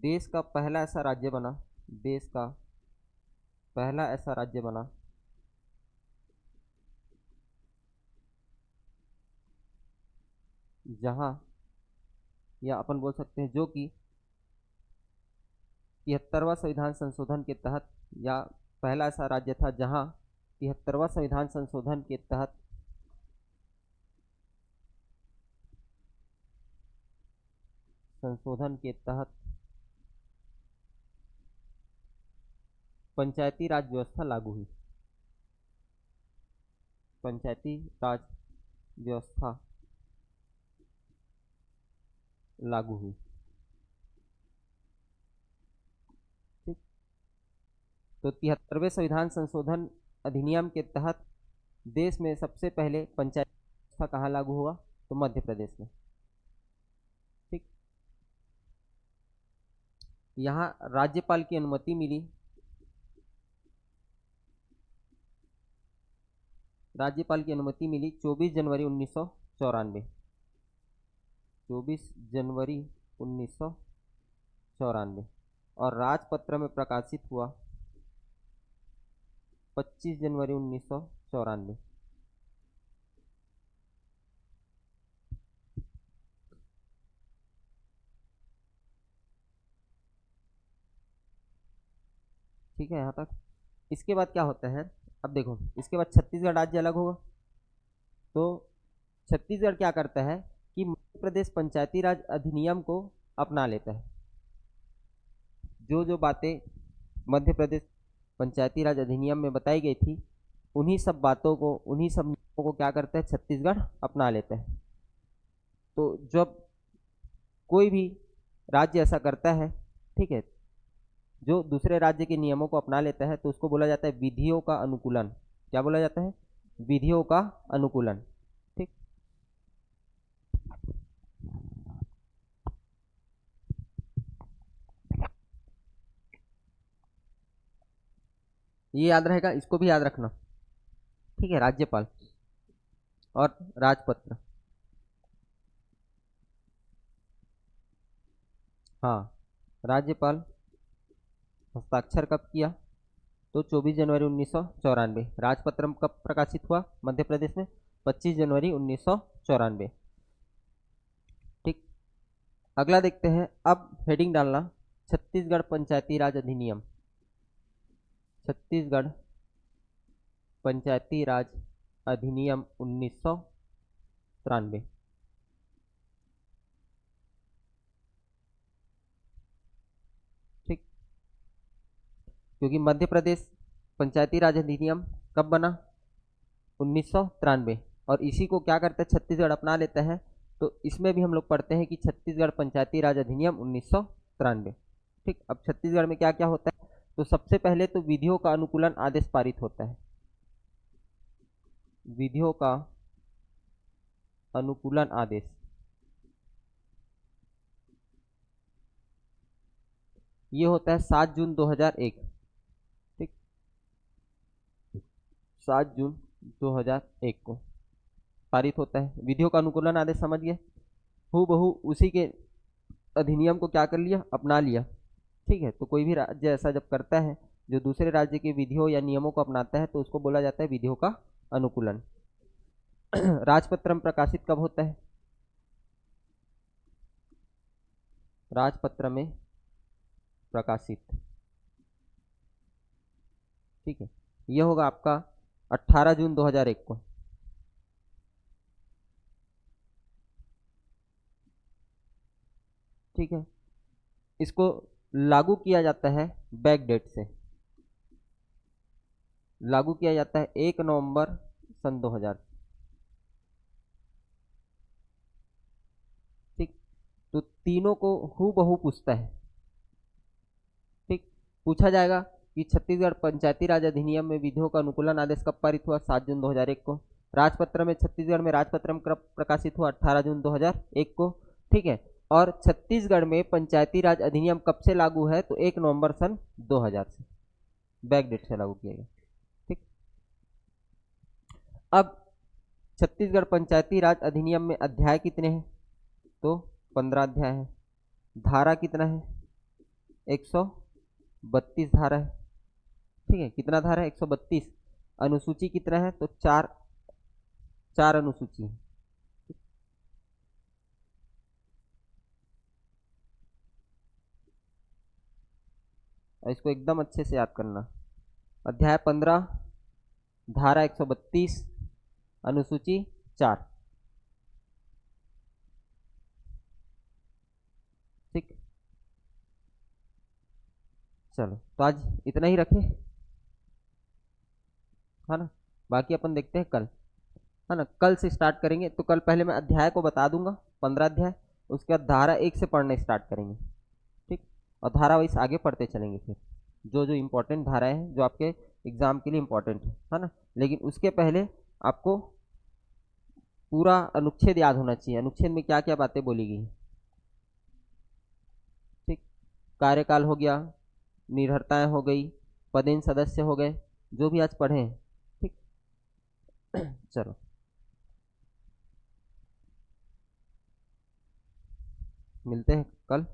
देश का पहला ऐसा राज्य बना, देश का पहला ऐसा राज्य बना जहां, या अपन बोल सकते हैं जो कि 73वां संविधान संशोधन के तहत, या पहला ऐसा राज्य था जहां 73वां संविधान संशोधन के तहत पंचायती राज व्यवस्था लागू हुई। पंचायती राज व्यवस्था लागू हुई। ठीक, तो 73वें संविधान संशोधन अधिनियम के तहत देश में सबसे पहले पंचायत व्यवस्था कहाँ लागू हुआ? तो मध्य प्रदेश में। ठीक, यहाँ राज्यपाल की अनुमति मिली। राज्यपाल की अनुमति मिली 24 जनवरी 1994। 24 जनवरी 1994 और राजपत्र में प्रकाशित हुआ 25 जनवरी 1994। ठीक है यहाँ तक। इसके बाद क्या होता है, अब देखो, इसके बाद छत्तीसगढ़ राज्य अलग होगा। तो छत्तीसगढ़ क्या करता है कि मध्य प्रदेश पंचायती राज अधिनियम को अपना लेता है। जो जो बातें मध्य प्रदेश पंचायती राज अधिनियम में बताई गई थी, उन्हीं सब बातों को, उन्हीं सब नियमों को क्या करता है, छत्तीसगढ़ अपना लेता है। तो जब कोई भी राज्य ऐसा करता है, ठीक है, जो दूसरे राज्य के नियमों को अपना लेता है, तो उसको बोला जाता है विधियों का अनुकूलन। क्या बोला जाता है? विधियों का अनुकूलन। ठीक, ये याद रहेगा, इसको भी याद रखना। ठीक है, राज्यपाल और राजपत्र। हाँ, राज्यपाल हस्ताक्षर कब किया? तो 24 जनवरी 1994। राजपत्र कब प्रकाशित हुआ मध्य प्रदेश में? 25 जनवरी 1994। ठीक, अगला देखते हैं। अब हेडिंग डालना छत्तीसगढ़ पंचायती राज अधिनियम। छत्तीसगढ़ पंचायती राज अधिनियम 1993। ठीक, क्योंकि मध्य प्रदेश पंचायती राज अधिनियम कब बना? 1993। और इसी को क्या करता है, छत्तीसगढ़ अपना लेता है तो इसमें भी हम लोग पढ़ते हैं कि छत्तीसगढ़ पंचायती राज अधिनियम 1993। ठीक, अब छत्तीसगढ़ में क्या क्या होता है, तो सबसे पहले तो विधियों का अनुकूलन आदेश पारित होता है। विधियों का अनुकूलन आदेश, ये होता है 7 जून 2001। ठीक, 7 जून 2001 को पारित होता है विधियों का अनुकूलन आदेश। समझ गए, हूबहू उसी के अधिनियम को क्या कर लिया, अपना लिया। ठीक है, तो कोई भी राज्य ऐसा जब करता है जो दूसरे राज्य की विधियों या नियमों को अपनाता है तो उसको बोला जाता है विधियों का अनुकूलन। राजपत्रम प्रकाशित कब होता है, राजपत्र में प्रकाशित, ठीक है, यह होगा आपका 18 जून 2001 को। ठीक है, इसको लागू किया जाता है बैक डेट से, लागू किया जाता है 1 नवंबर सन 2000। ठीक, तो तीनों को हूबहू पूछता है। ठीक, पूछा जाएगा कि छत्तीसगढ़ पंचायती राज अधिनियम में विधियों का अनुकूलन आदेश कब पारित हुआ, 7 जून 2001 को। राजपत्र में, छत्तीसगढ़ में राजपत्र कब प्रकाशित हुआ, 18 जून 2001 को। ठीक है, और छत्तीसगढ़ में पंचायती राज अधिनियम कब से लागू है, तो 1 नवंबर सन 2000 से, बैक डेट से लागू किया गया। ठीक, अब छत्तीसगढ़ पंचायती राज अधिनियम में अध्याय कितने हैं, तो 15 अध्याय है। धारा कितना है, 132 धारा है। ठीक है, कितना धारा है, 132। अनुसूची कितना है, तो चार अनुसूची है। और इसको एकदम अच्छे से याद करना, अध्याय 15, धारा 132, अनुसूची 4। ठीक, चलो तो आज इतना ही रखें, है ना, बाकी अपन देखते हैं कल, है ना, कल से स्टार्ट करेंगे। तो कल पहले मैं अध्याय को बता दूंगा, 15 अध्याय, उसके बाद धारा 1 से पढ़ना स्टार्ट करेंगे। ठीक, और धारा वाइज आगे पढ़ते चलेंगे, फिर जो जो इम्पोर्टेंट धाराएं हैं जो आपके एग्जाम के लिए इम्पोर्टेंट है ना। लेकिन उसके पहले आपको पूरा अनुच्छेद याद होना चाहिए, अनुच्छेद में क्या क्या बातें बोली गई। ठीक, कार्यकाल हो गया, निर्भरताएं हो गई, पदेन सदस्य हो गए, जो भी आज पढ़े हैं। ठीक, चलो मिलते हैं कल।